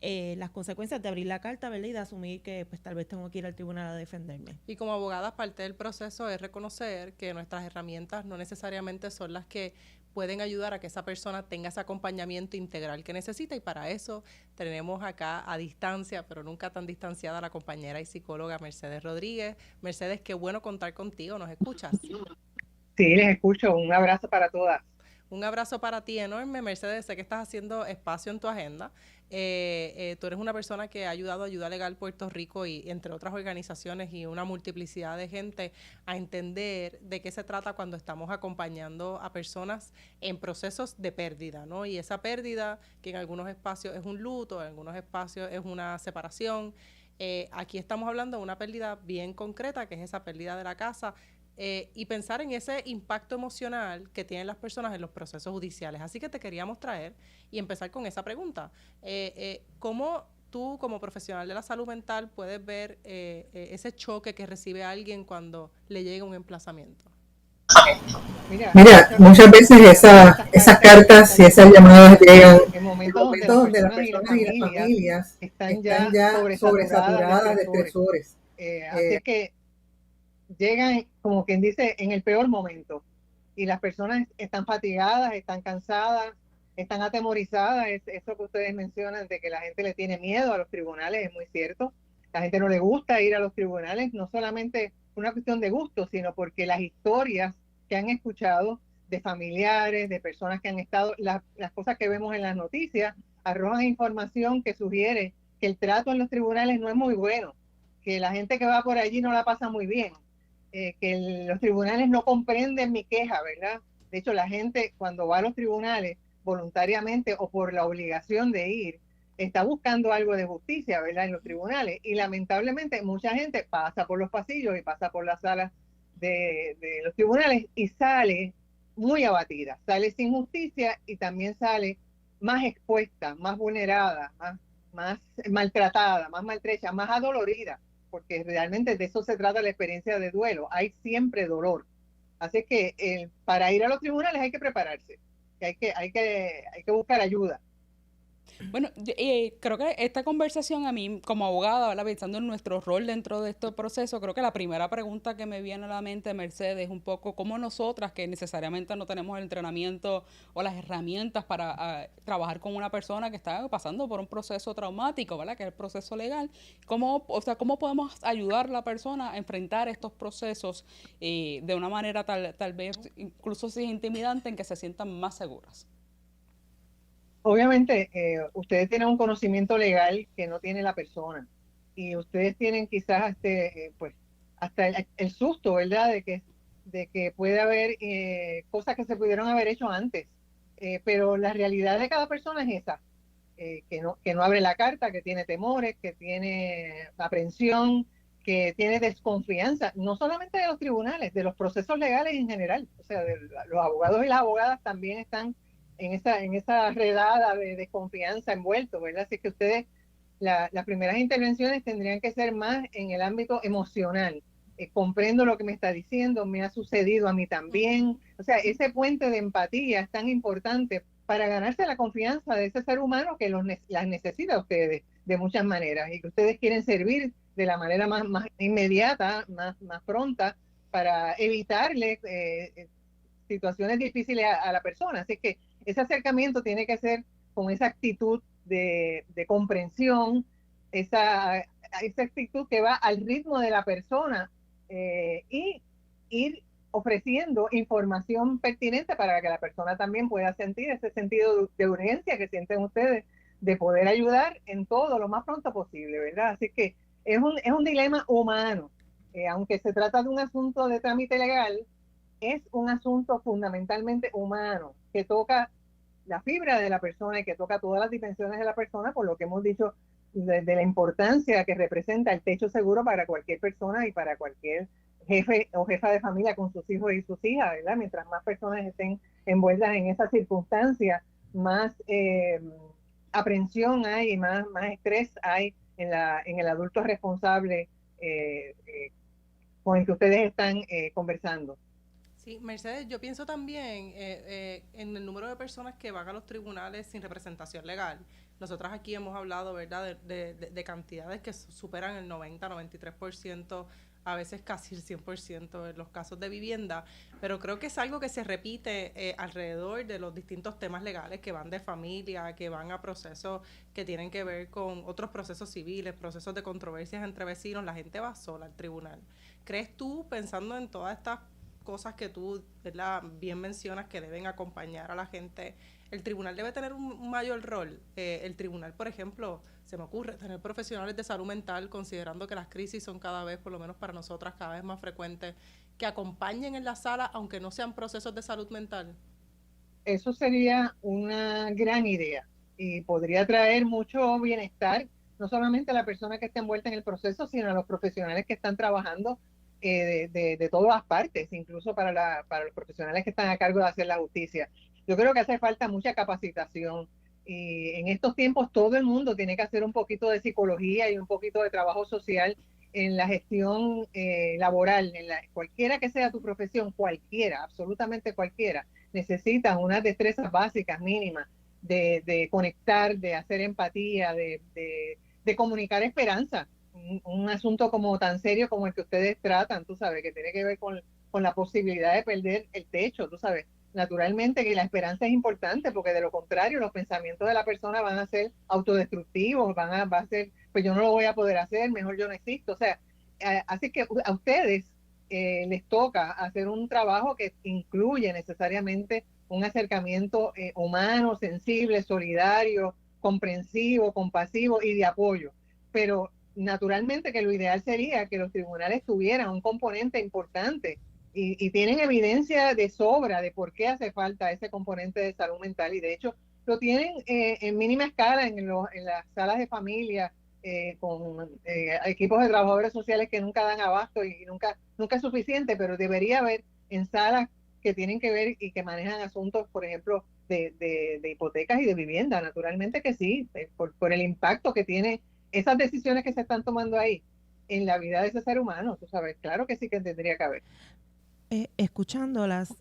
las consecuencias de abrir la carta, ¿verdad? Y de asumir que pues tal vez tengo que ir al tribunal a defenderme. Y como abogadas, parte del proceso es reconocer que nuestras herramientas no necesariamente son las que pueden ayudar a que esa persona tenga ese acompañamiento integral que necesita, y para eso tenemos acá a distancia, pero nunca tan distanciada, a la compañera y psicóloga Mercedes Rodríguez. Mercedes, qué bueno contar contigo, ¿nos escuchas? Sí, les escucho. Un abrazo para todas. Un abrazo para ti enorme, Mercedes. Sé que estás haciendo espacio en tu agenda. Tú eres una persona que ha ayudado a Ayuda Legal Puerto Rico y entre otras organizaciones y una multiplicidad de gente a entender de qué se trata cuando estamos acompañando a personas en procesos de pérdida, ¿no? Y esa pérdida, que en algunos espacios es un luto, en algunos espacios es una separación. Aquí estamos hablando de una pérdida bien concreta, que es esa pérdida de la casa. Y pensar en ese impacto emocional que tienen las personas en los procesos judiciales. Así que te queríamos traer y empezar con esa pregunta. ¿Cómo tú, como profesional de la salud mental, puedes ver ese choque que recibe alguien cuando le llega un emplazamiento? Mira, muchas veces esas cartas y esas llamadas llegan en momentos donde las personas y las familias están ya sobresaturadas de estresores. Así que llegan, como quien dice, en el peor momento, y las personas están fatigadas, están cansadas, están atemorizadas. Eso que ustedes mencionan de que la gente le tiene miedo a los tribunales es muy cierto. La gente no le gusta ir a los tribunales, no solamente una cuestión de gusto, sino porque las historias que han escuchado de familiares, de personas que han estado, las cosas que vemos en las noticias arrojan información que sugiere que el trato en los tribunales no es muy bueno, que la gente que va por allí no la pasa muy bien. Que los tribunales no comprenden mi queja, ¿verdad? De hecho, la gente cuando va a los tribunales voluntariamente o por la obligación de ir, está buscando algo de justicia, ¿verdad? En los tribunales, y lamentablemente mucha gente pasa por los pasillos y pasa por las salas de los tribunales y sale muy abatida, sale sin justicia y también sale más expuesta, más vulnerada, más maltratada, más maltrecha, más adolorida, porque realmente de eso se trata la experiencia de duelo. Hay siempre dolor. Así que para ir a los tribunales hay que prepararse, que hay que buscar ayuda. Bueno, creo que esta conversación a mí, como abogada, ¿verdad? Pensando en nuestro rol dentro de este proceso, creo que la primera pregunta que me viene a la mente, Mercedes, es un poco cómo nosotras, que necesariamente no tenemos el entrenamiento o las herramientas para trabajar con una persona que está pasando por un proceso traumático, ¿verdad? Que es el proceso legal, cómo podemos ayudar a la persona a enfrentar estos procesos de una manera tal vez incluso si es intimidante, en que se sientan más seguras. Obviamente, ustedes tienen un conocimiento legal que no tiene la persona, y ustedes tienen quizás hasta el susto, ¿verdad? De que puede haber cosas que se pudieron haber hecho antes, pero la realidad de cada persona es esa, que no abre la carta, que tiene temores, que tiene aprensión, que tiene desconfianza, no solamente de los tribunales, de los procesos legales en general. O sea, los abogados y las abogadas también están en esa redada de desconfianza envuelto, ¿verdad? Así que ustedes, las primeras intervenciones tendrían que ser más en el ámbito emocional. Comprendo lo que me está diciendo, me ha sucedido a mí también. O sea, ese puente de empatía es tan importante para ganarse la confianza de ese ser humano que las necesita a ustedes de muchas maneras, y que ustedes quieren servir de la manera más inmediata, más pronta, para evitarle situaciones difíciles a la persona. Así que ese acercamiento tiene que ser con esa actitud de comprensión, esa esa actitud que va al ritmo de la persona y ir ofreciendo información pertinente para que la persona también pueda sentir ese sentido de urgencia que sienten ustedes de poder ayudar en todo lo más pronto posible, ¿verdad? Así que es un dilema humano. Aunque se trata de un asunto de trámite legal, es un asunto fundamentalmente humano que toca la fibra de la persona y que toca todas las dimensiones de la persona, por lo que hemos dicho de la importancia que representa el techo seguro para cualquier persona y para cualquier jefe o jefa de familia con sus hijos y sus hijas, ¿verdad? Mientras más personas estén envueltas en esa circunstancia, más aprensión hay y más estrés hay en el adulto responsable con el que ustedes están conversando. Sí, Mercedes, yo pienso también en el número de personas que van a los tribunales sin representación legal. Nosotras aquí hemos hablado, ¿verdad?, de cantidades que superan el 90, 93%, a veces casi el 100% en los casos de vivienda, pero creo que es algo que se repite alrededor de los distintos temas legales que van de familia, que van a procesos que tienen que ver con otros procesos civiles, procesos de controversias entre vecinos. La gente va sola al tribunal. ¿Crees tú, pensando en todas estas cosas que tú, ¿verdad?, bien mencionas que deben acompañar a la gente, el tribunal debe tener un mayor rol? El tribunal, por ejemplo, se me ocurre tener profesionales de salud mental, considerando que las crisis son cada vez, por lo menos para nosotras, cada vez más frecuentes, que acompañen en la sala, aunque no sean procesos de salud mental. Eso sería una gran idea y podría traer mucho bienestar, no solamente a la persona que está envuelta en el proceso, sino a los profesionales que están trabajando de todas partes, incluso para los profesionales que están a cargo de hacer la justicia. Yo creo que hace falta mucha capacitación y en estos tiempos todo el mundo tiene que hacer un poquito de psicología y un poquito de trabajo social en la gestión laboral, cualquiera que sea tu profesión, cualquiera, absolutamente cualquiera, necesitas unas destrezas básicas mínimas de conectar, de hacer empatía, de comunicar esperanza. Un asunto como tan serio como el que ustedes tratan, tú sabes, que tiene que ver con la posibilidad de perder el techo, tú sabes. Naturalmente que la esperanza es importante porque de lo contrario los pensamientos de la persona van a ser autodestructivos, va a ser, pues yo no lo voy a poder hacer, mejor yo no existo. O sea, así que a ustedes les toca hacer un trabajo que incluye necesariamente un acercamiento humano, sensible, solidario, comprensivo, compasivo y de apoyo. Pero naturalmente que lo ideal sería que los tribunales tuvieran un componente importante y tienen evidencia de sobra de por qué hace falta ese componente de salud mental y de hecho lo tienen en mínima escala en las salas de familia con equipos de trabajadores sociales que nunca dan abasto y nunca es suficiente, pero debería haber en salas que tienen que ver y que manejan asuntos, por ejemplo, de hipotecas y de vivienda. Naturalmente que sí, por el impacto que tiene esas decisiones que se están tomando ahí en la vida de ese ser humano, tú sabes, claro que sí que tendría que haber. Escuchándolas,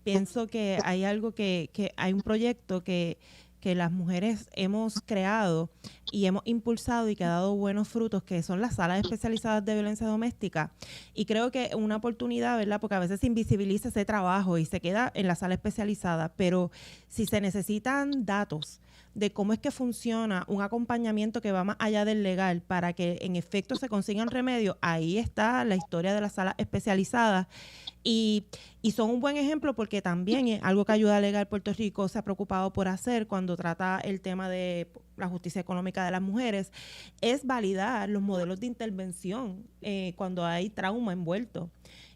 pienso que hay algo que hay un proyecto que las mujeres hemos creado y hemos impulsado y que ha dado buenos frutos, que son las salas especializadas de violencia doméstica. Y creo que es una oportunidad, ¿verdad? Porque a veces se invisibiliza ese trabajo y se queda en la sala especializada, pero si se necesitan datos de cómo es que funciona un acompañamiento que va más allá del legal para que en efecto se consigan remedios, ahí está la historia de las salas especializadas. Y son un buen ejemplo porque también es algo que Ayuda Legal Puerto Rico se ha preocupado por hacer cuando trata el tema de la justicia económica de las mujeres, es validar los modelos de intervención cuando hay trauma envuelto.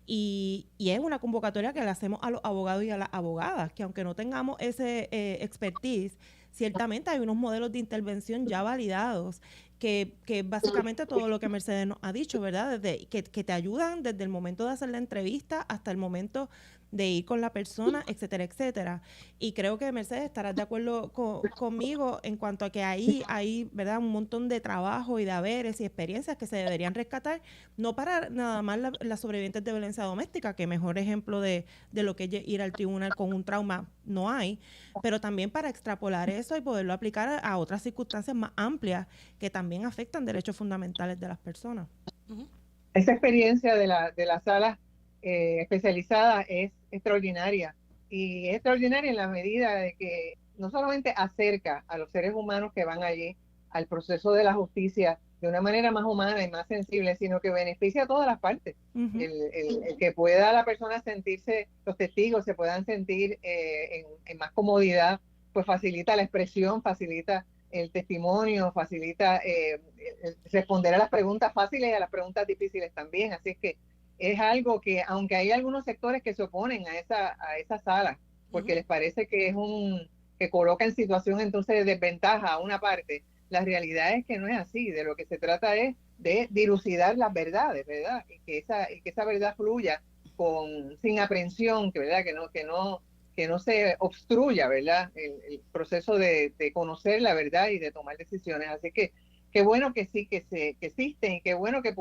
Y es una convocatoria que le hacemos a los abogados y a las abogadas, que aunque no tengamos ese expertise, ciertamente hay unos modelos de intervención ya validados que básicamente todo lo que Mercedes nos ha dicho, ¿verdad? Desde, que te ayudan desde el momento de hacer la entrevista hasta el momento de ir con la persona, etcétera, etcétera. Y creo que Mercedes estarás de acuerdo conmigo en cuanto a que ahí hay, ¿verdad?, un montón de trabajo y de haberes y experiencias que se deberían rescatar, no para nada más las sobrevivientes de violencia doméstica, que mejor ejemplo de lo que es ir al tribunal con un trauma no hay, pero también para extrapolar eso y poderlo aplicar a otras circunstancias más amplias que también afectan derechos fundamentales de las personas. Esa experiencia de la sala especializada es extraordinaria y es extraordinaria en la medida de que no solamente acerca a los seres humanos que van allí al proceso de la justicia de una manera más humana y más sensible, sino que beneficia a todas las partes. El que pueda la persona sentirse, los testigos se puedan sentir en más comodidad, pues facilita la expresión, facilita el testimonio, facilita responder a las preguntas fáciles y a las preguntas difíciles también. Así que es algo que, aunque hay algunos sectores que se oponen a esa sala, porque les parece que es que coloca en situación entonces de desventaja a una parte, la realidad es que no es así. De lo que se trata es de dilucidar las verdades, ¿verdad? Y que esa verdad fluya sin aprensión, ¿verdad? Que no se obstruya, ¿verdad? El proceso de conocer la verdad y de tomar decisiones. Así que qué bueno que sí, que existen, y qué bueno que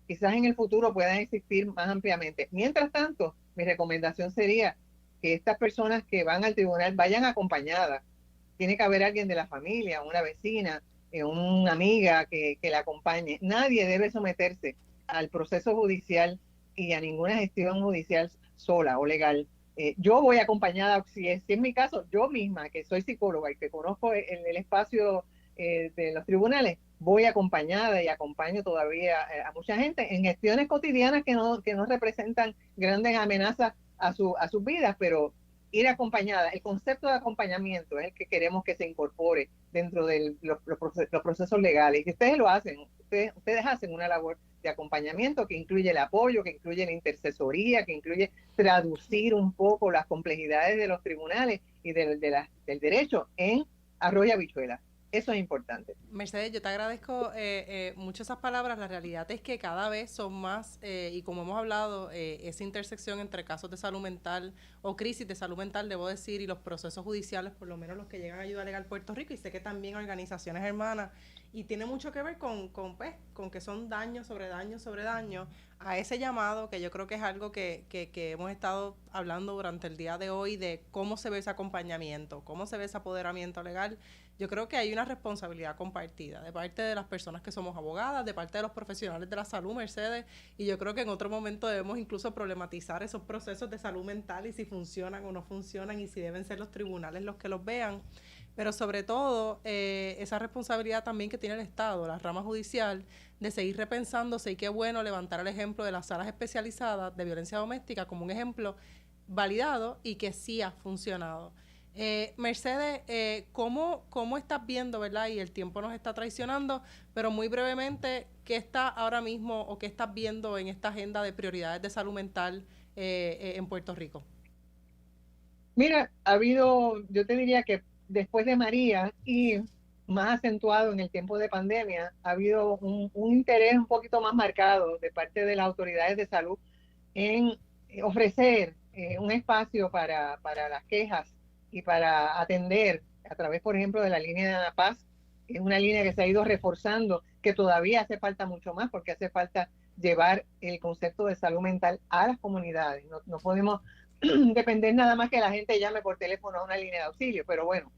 quizás en el futuro puedan existir más ampliamente. Mientras tanto, mi recomendación sería que estas personas que van al tribunal vayan acompañadas. Tiene que haber alguien de la familia, una vecina, una amiga que la acompañe. Nadie debe someterse al proceso judicial y a ninguna gestión judicial sola o legal. Yo voy acompañada, si es mi caso, yo misma, que soy psicóloga y que conozco el espacio de los tribunales, voy acompañada y acompaño todavía a mucha gente en gestiones cotidianas que no representan grandes amenazas a sus vidas, pero ir acompañada, el concepto de acompañamiento es el que queremos que se incorpore dentro de los procesos legales. Y ustedes lo hacen, ustedes hacen una labor de acompañamiento que incluye el apoyo, que incluye la intercesoría, que incluye traducir un poco las complejidades de los tribunales y del derecho en arroz y habichuela. Eso es importante. Mercedes, yo te agradezco mucho esas palabras. La realidad es que cada vez son más, y como hemos hablado, esa intersección entre casos de salud mental o crisis de salud mental, debo decir, y los procesos judiciales, por lo menos los que llegan a Ayuda Legal Puerto Rico, y sé que también organizaciones hermanas, y tiene mucho que ver con que son daño sobre daño sobre daño, a ese llamado, que yo creo que es algo que hemos estado hablando durante el día de hoy, de cómo se ve ese acompañamiento, cómo se ve ese apoderamiento legal. Yo creo que hay una responsabilidad compartida de parte de las personas que somos abogadas, de parte de los profesionales de la salud, Mercedes, y yo creo que en otro momento debemos incluso problematizar esos procesos de salud mental y si funcionan o no funcionan y si deben ser los tribunales los que los vean, pero sobre todo esa responsabilidad también que tiene el Estado, la rama judicial, de seguir repensándose, y qué bueno levantar el ejemplo de las salas especializadas de violencia doméstica como un ejemplo validado y que sí ha funcionado. Mercedes, ¿cómo estás viendo, verdad? Y el tiempo nos está traicionando, pero muy brevemente, ¿qué está ahora mismo o qué estás viendo en esta agenda de prioridades de salud mental en Puerto Rico? Mira, yo te diría que después de María y más acentuado en el tiempo de pandemia, ha habido un interés un poquito más marcado de parte de las autoridades de salud en ofrecer un espacio para las quejas y para atender a través, por ejemplo, de la línea de Paz. Es una línea que se ha ido reforzando, que todavía hace falta mucho más, porque hace falta llevar el concepto de salud mental a las comunidades. No podemos depender nada más que la gente llame por teléfono a una línea de auxilio, pero bueno,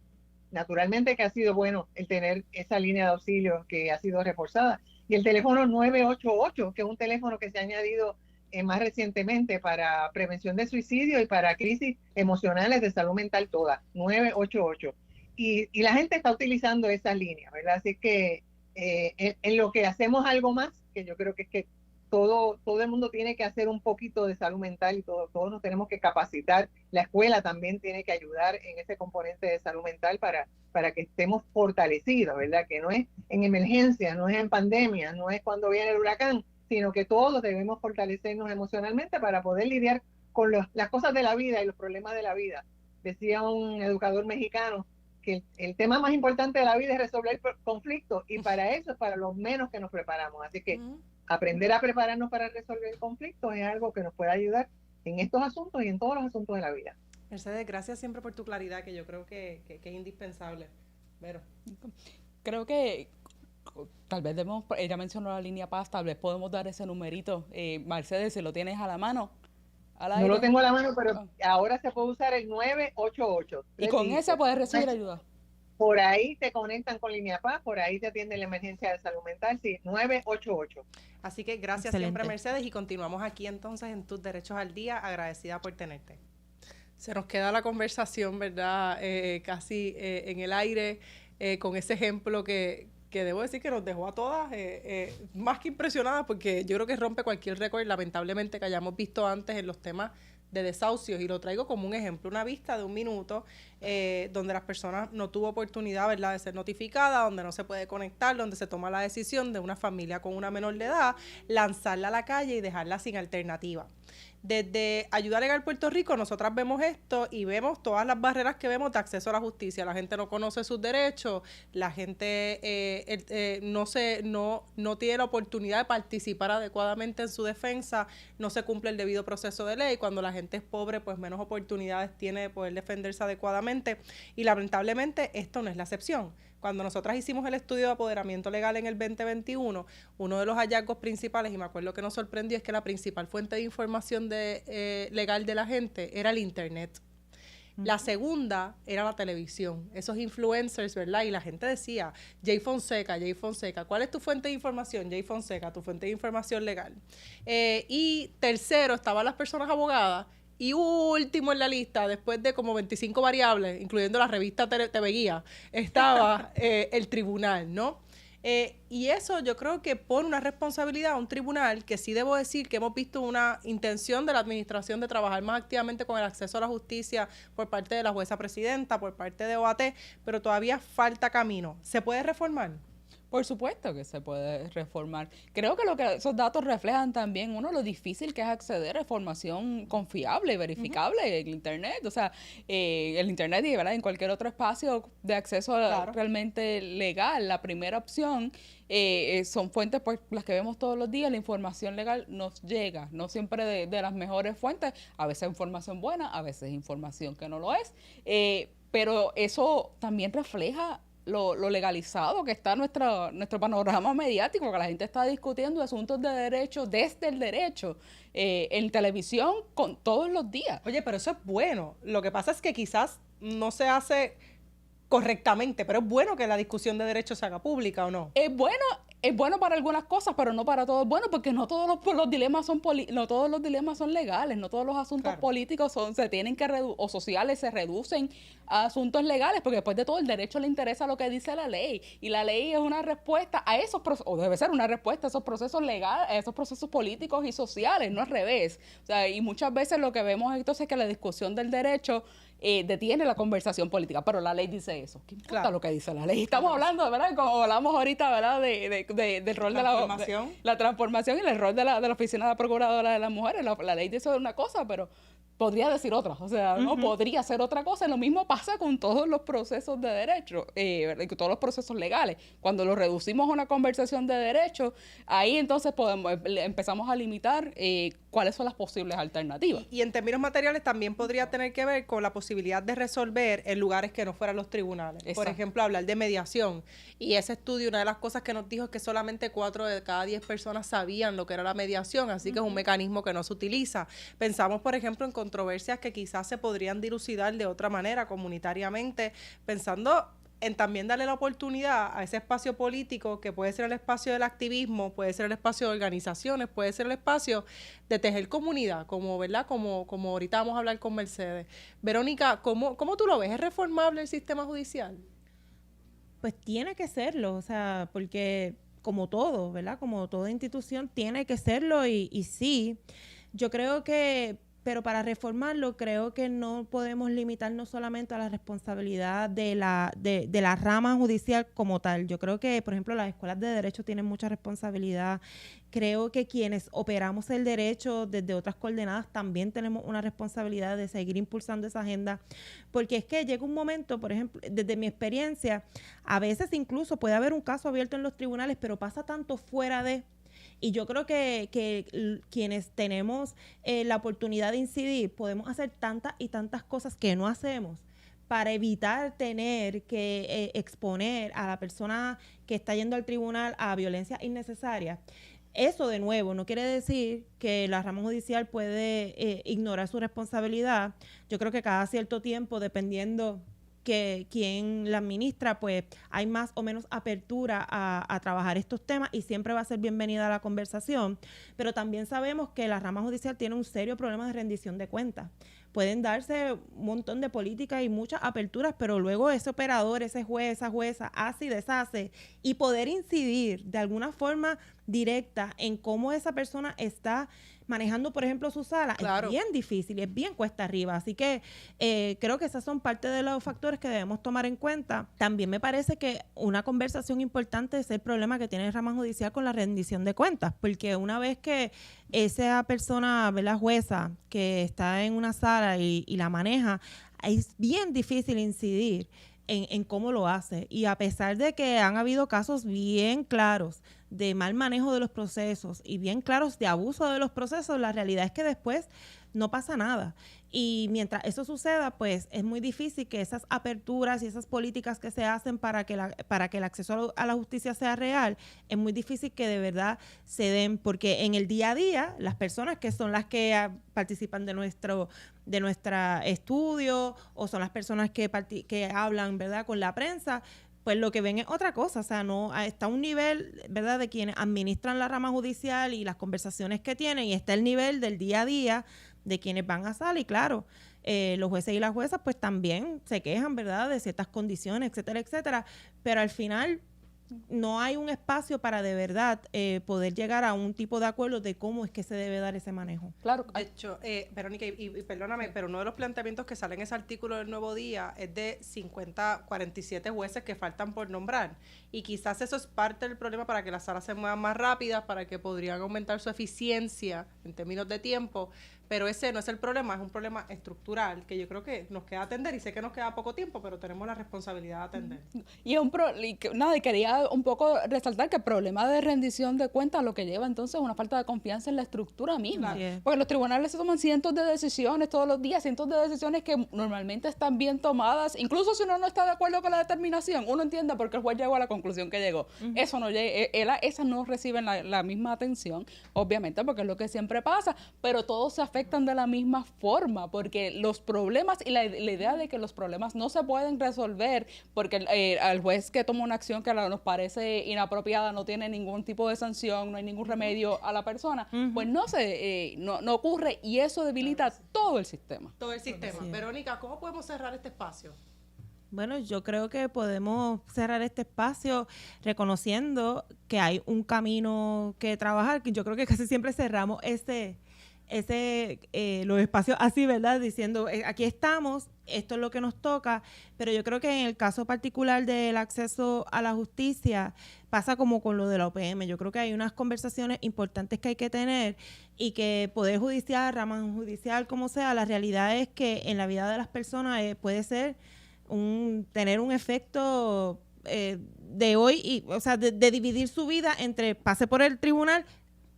naturalmente que ha sido bueno el tener esa línea de auxilio que ha sido reforzada. Y el teléfono 988, que es un teléfono que se ha añadido más recientemente para prevención de suicidio y para crisis emocionales de salud mental toda, 988. Y la gente está utilizando esa línea, ¿verdad? Así que en lo que hacemos algo más, que yo creo que es que todo el mundo tiene que hacer un poquito de salud mental y todos nos tenemos que capacitar. La escuela también tiene que ayudar en ese componente de salud mental para que estemos fortalecidos, ¿verdad? Que no es en emergencia, no es en pandemia, no es cuando viene el huracán, sino que todos debemos fortalecernos emocionalmente para poder lidiar con las cosas de la vida y los problemas de la vida. Decía un educador mexicano que el tema más importante de la vida es resolver conflictos, y para eso es para lo menos que nos preparamos. Así que aprender a prepararnos para resolver conflictos es algo que nos puede ayudar en estos asuntos y en todos los asuntos de la vida. Mercedes, gracias siempre por tu claridad, que yo creo que es indispensable. Vero. Creo que tal vez ella mencionó la línea Paz, tal vez podemos dar ese numerito. Mercedes, si lo tienes a la mano. No lo tengo a la mano, pero ahora se puede usar el 988. Y con ese puedes recibir ayuda. Por ahí te conectan con Línea Paz, por ahí te atienden la emergencia de salud mental, sí, 988. Así que gracias siempre, Mercedes, y continuamos aquí entonces en Tus Derechos al Día, agradecida por tenerte. Se nos queda la conversación, ¿verdad? Casi en el aire, con ese ejemplo que que debo decir que nos dejó a todas más que impresionadas, porque yo creo que rompe cualquier récord, lamentablemente, que hayamos visto antes en los temas de desahucios, y lo traigo como un ejemplo, una vista de 1 minuto donde las personas no tuvo oportunidad, ¿verdad?, de ser notificada, donde no se puede conectar, donde se toma la decisión de una familia con una menor de edad lanzarla a la calle y dejarla sin alternativa. Desde Ayuda Legal Puerto Rico, nosotras vemos esto y vemos todas las barreras que vemos de acceso a la justicia. La gente no conoce sus derechos, la gente no tiene la oportunidad de participar adecuadamente en su defensa, no se cumple el debido proceso de ley. Cuando la gente es pobre, pues menos oportunidades tiene de poder defenderse adecuadamente, y lamentablemente esto no es la excepción. Cuando nosotras hicimos el estudio de apoderamiento legal en el 2021, uno de los hallazgos principales, y me acuerdo que nos sorprendió, es que la principal fuente de información legal de la gente era el Internet. La segunda era la televisión, esos influencers, ¿verdad? Y la gente decía, Jay Fonseca, ¿cuál es tu fuente de información? Jay Fonseca, tu fuente de información legal. Y tercero estaban las personas abogadas. Y último en la lista, después de como 25 variables, incluyendo la revista TV Guía, estaba el tribunal, ¿no? Y eso yo creo que pone una responsabilidad a un tribunal, que sí debo decir que hemos visto una intención de la administración de trabajar más activamente con el acceso a la justicia por parte de la jueza presidenta, por parte de OAT, pero todavía falta camino. ¿Se puede reformar? Por supuesto que se puede reformar. Creo que lo que esos datos reflejan también, uno, lo difícil que es acceder a información confiable y verificable en Internet. O sea, el Internet y, ¿verdad?, en cualquier otro espacio de acceso realmente legal. La primera opción son fuentes por las que vemos todos los días. La información legal nos llega, no siempre de las mejores fuentes. A veces información buena, a veces información que no lo es. Pero eso también refleja lo legalizado que está nuestro panorama mediático, que la gente está discutiendo asuntos de derecho desde el derecho en televisión todos los días. Oye, pero eso es bueno. Lo que pasa es que quizás no se hace correctamente, pero es bueno que la discusión de derecho se haga pública, ¿o no? Es bueno para algunas cosas, pero no para todo. Bueno, porque no todos los dilemas son no todos los dilemas son legales, no todos los asuntos políticos se tienen que o sociales se reducen a asuntos legales, porque después de todo el derecho le interesa lo que dice la ley, y la ley es una respuesta a esos procesos, o debe ser una respuesta a esos procesos legales, a esos procesos políticos y sociales, no al revés. O sea, y muchas veces lo que vemos entonces es que la discusión del derecho detiene la conversación política, pero la ley dice eso. ¿Qué importa lo que dice la ley? Estamos hablando, ¿verdad? Como hablamos ahorita, ¿verdad? Del rol de la transformación y el rol de la Oficina de la Procuradora de las Mujeres. La ley dice una cosa, pero podría decir otra, o sea, no podría ser otra cosa. Lo mismo pasa con todos los procesos de derecho, con todos los procesos legales. Cuando los reducimos a una conversación de derecho, ahí entonces empezamos a limitar cuáles son las posibles alternativas. Y en términos materiales también podría tener que ver con la posibilidad de resolver en lugares que no fueran los tribunales. Exacto. Por ejemplo, hablar de mediación. Y ese estudio, una de las cosas que nos dijo es que solamente 4 de cada 10 personas sabían lo que era la mediación, así que es un mecanismo que no se utiliza. Pensamos, por ejemplo, en controversias que quizás se podrían dilucidar de otra manera, comunitariamente, pensando en también darle la oportunidad a ese espacio político, que puede ser el espacio del activismo, puede ser el espacio de organizaciones, puede ser el espacio de tejer comunidad, como, ¿verdad? Como ahorita vamos a hablar con Mercedes. Verónica, ¿cómo tú lo ves? ¿Es reformable el sistema judicial? Pues tiene que serlo, o sea, porque como todo, ¿verdad? Como toda institución tiene que serlo, y sí, yo creo que, pero para reformarlo creo que no podemos limitarnos solamente a la responsabilidad de la rama judicial como tal. Yo creo que, por ejemplo, las escuelas de derecho tienen mucha responsabilidad. Creo que quienes operamos el derecho desde otras coordenadas también tenemos una responsabilidad de seguir impulsando esa agenda, porque es que llega un momento, por ejemplo, desde mi experiencia, a veces incluso puede haber un caso abierto en los tribunales, pero pasa tanto fuera de... Y yo creo que quienes tenemos la oportunidad de incidir, podemos hacer tantas y tantas cosas que no hacemos para evitar tener que exponer a la persona que está yendo al tribunal a violencia innecesaria. Eso, de nuevo, no quiere decir que la rama judicial puede ignorar su responsabilidad. Yo creo que cada cierto tiempo, dependiendo que quien la administra, pues hay más o menos apertura a trabajar estos temas, y siempre va a ser bienvenida a la conversación. Pero también sabemos que la rama judicial tiene un serio problema de rendición de cuentas, pueden darse un montón de políticas y muchas aperturas, pero luego ese operador, ese juez, esa jueza hace y deshace, y poder incidir de alguna forma directa en cómo esa persona está manejando, por ejemplo, su sala, claro, es bien difícil y es bien cuesta arriba. Así que creo que esas son parte de los factores que debemos tomar en cuenta. También me parece que una conversación importante es el problema que tiene el rama judicial con la rendición de cuentas, porque una vez que esa persona, la jueza, que está en una sala y la maneja, es bien difícil incidir en cómo lo hace. Y a pesar de que han habido casos bien claros de mal manejo de los procesos y bien claros de abuso de los procesos, la realidad es que después no pasa nada. Y mientras eso suceda, pues es muy difícil que esas aperturas y esas políticas que se hacen para que el acceso a la justicia sea real, es muy difícil que de verdad se den, porque en el día a día, las personas que son las que participan de nuestro estudio, o son las personas que hablan, ¿verdad?, con la prensa, pues lo que ven es otra cosa. O sea, no está un nivel, ¿verdad?, de quienes administran la rama judicial y las conversaciones que tienen, y está el nivel del día a día de quienes van a sala, y claro, los jueces y las juezas pues también se quejan, ¿verdad?, de ciertas condiciones, etcétera, etcétera, pero al final no hay un espacio para de verdad poder llegar a un tipo de acuerdo de cómo es que se debe dar ese manejo. Claro, de hecho, Verónica, y perdóname, pero uno de los planteamientos que sale en ese artículo del Nuevo Día es de 47 jueces que faltan por nombrar, y quizás eso es parte del problema para que las salas se muevan más rápidas, para que podrían aumentar su eficiencia en términos de tiempo, pero ese no es el problema, es un problema estructural que yo creo que nos queda atender, y sé que nos queda poco tiempo, pero tenemos la responsabilidad de atender. Y quería un poco resaltar que el problema de rendición de cuentas lo que lleva entonces es una falta de confianza en la estructura misma. Claro. Porque los tribunales se toman cientos de decisiones todos los días, cientos de decisiones que normalmente están bien tomadas, incluso si uno no está de acuerdo con la determinación, uno entiende por qué el juez llegó a la conclusión que llegó. Eso no llega, esas no reciben la misma atención, obviamente, porque es lo que siempre pasa, pero todos se afectan de la misma forma, porque los problemas y la idea de que los problemas no se pueden resolver porque al juez que toma una acción que nos parece inapropiada no tiene ningún tipo de sanción, no hay ningún remedio a la persona, pues no ocurre, y eso debilita todo el sistema. Todo el sistema. Sí. Verónica, ¿cómo podemos cerrar este espacio? Bueno, yo creo que podemos cerrar este espacio reconociendo que hay un camino que trabajar, que yo creo que casi siempre cerramos los espacios así, ¿verdad?, diciendo aquí estamos, esto es lo que nos toca, pero yo creo que en el caso particular del acceso a la justicia pasa como con lo de la OPM. Yo creo que hay unas conversaciones importantes que hay que tener, y que Poder Judicial, rama judicial, como sea, la realidad es que en la vida de las personas puede ser tener un efecto de hoy, o sea, de dividir su vida entre pase por el tribunal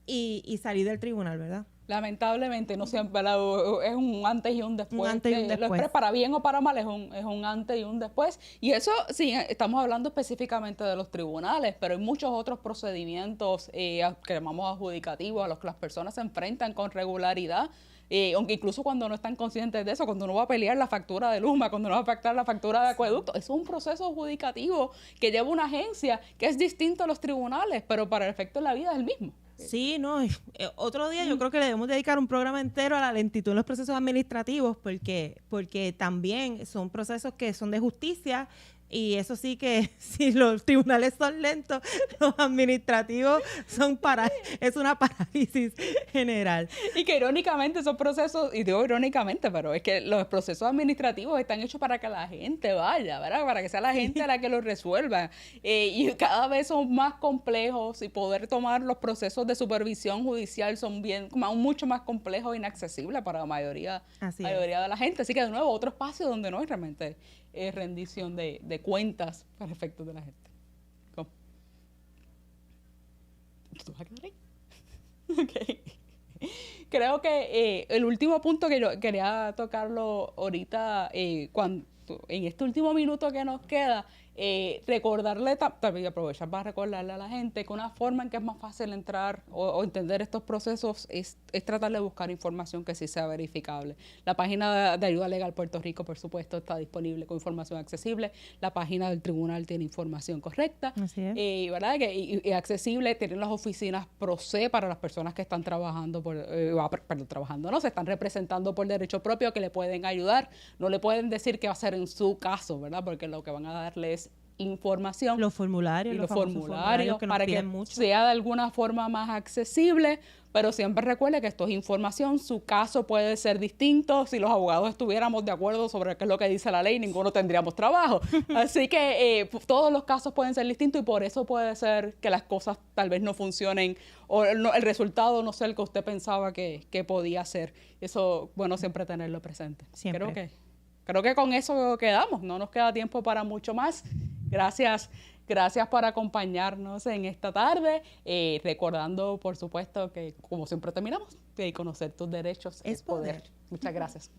y salir del tribunal, ¿verdad? Lamentablemente, no siempre es un antes y un después. Un antes y un después. Lo para bien o para mal, es un antes y un después. Y eso, sí, estamos hablando específicamente de los tribunales, pero hay muchos otros procedimientos que llamamos adjudicativos, a los que las personas se enfrentan con regularidad. Aunque incluso cuando no están conscientes de eso, cuando uno va a pelear la factura de Luma, cuando uno va a pactar la factura de acueducto, eso es un proceso adjudicativo que lleva una agencia que es distinto a los tribunales, pero para el efecto de la vida es el mismo. Sí, no, otro día yo creo que le debemos dedicar un programa entero a la lentitud en los procesos administrativos, porque también son procesos que son de justicia. Y eso sí que si los tribunales son lentos, los administrativos es una parálisis general. Y que irónicamente esos procesos, y digo irónicamente, pero es que los procesos administrativos están hechos para que la gente vaya, ¿verdad? Para que sea la gente la que los resuelva. Y cada vez son más complejos, y poder tomar los procesos de supervisión judicial son mucho más complejos e inaccesibles para la mayoría de la gente. Así que de nuevo, otro espacio donde no hay realmente rendición de cuentas para efectos de la gente. ¿Cómo? ¿Tú vas a quedar ahí? Ok. Creo que el último punto que yo quería tocarlo ahorita, en este último minuto que nos queda, recordarle, también aprovechar para recordarle a la gente que una forma en que es más fácil entrar o entender estos procesos es tratar de buscar información que sí sea verificable. La página de Ayuda Legal Puerto Rico, por supuesto, está disponible con información accesible. La página del tribunal tiene información correcta. Así es. ¿Verdad? Y accesible. Tienen las oficinas ProC para las personas que están trabajando se están representando por derecho propio, que le pueden ayudar. No le pueden decir qué va a hacer en su caso, ¿verdad? Porque lo que van a darle es información. Los formularios, los formularios que para que mucho. sea de alguna forma más accesible, pero siempre recuerde que esto es información, su caso puede ser distinto. Si los abogados estuviéramos de acuerdo sobre qué es lo que dice la ley, ninguno tendríamos trabajo. Así que todos los casos pueden ser distintos y por eso puede ser que las cosas tal vez no funcionen o el resultado no sea el que usted pensaba que podía ser. Eso, bueno, siempre tenerlo presente. Siempre. Creo que con eso quedamos, no nos queda tiempo para mucho más. Gracias por acompañarnos en esta tarde, recordando, por supuesto, que como siempre terminamos, que conocer tus derechos es poder. Muchas gracias.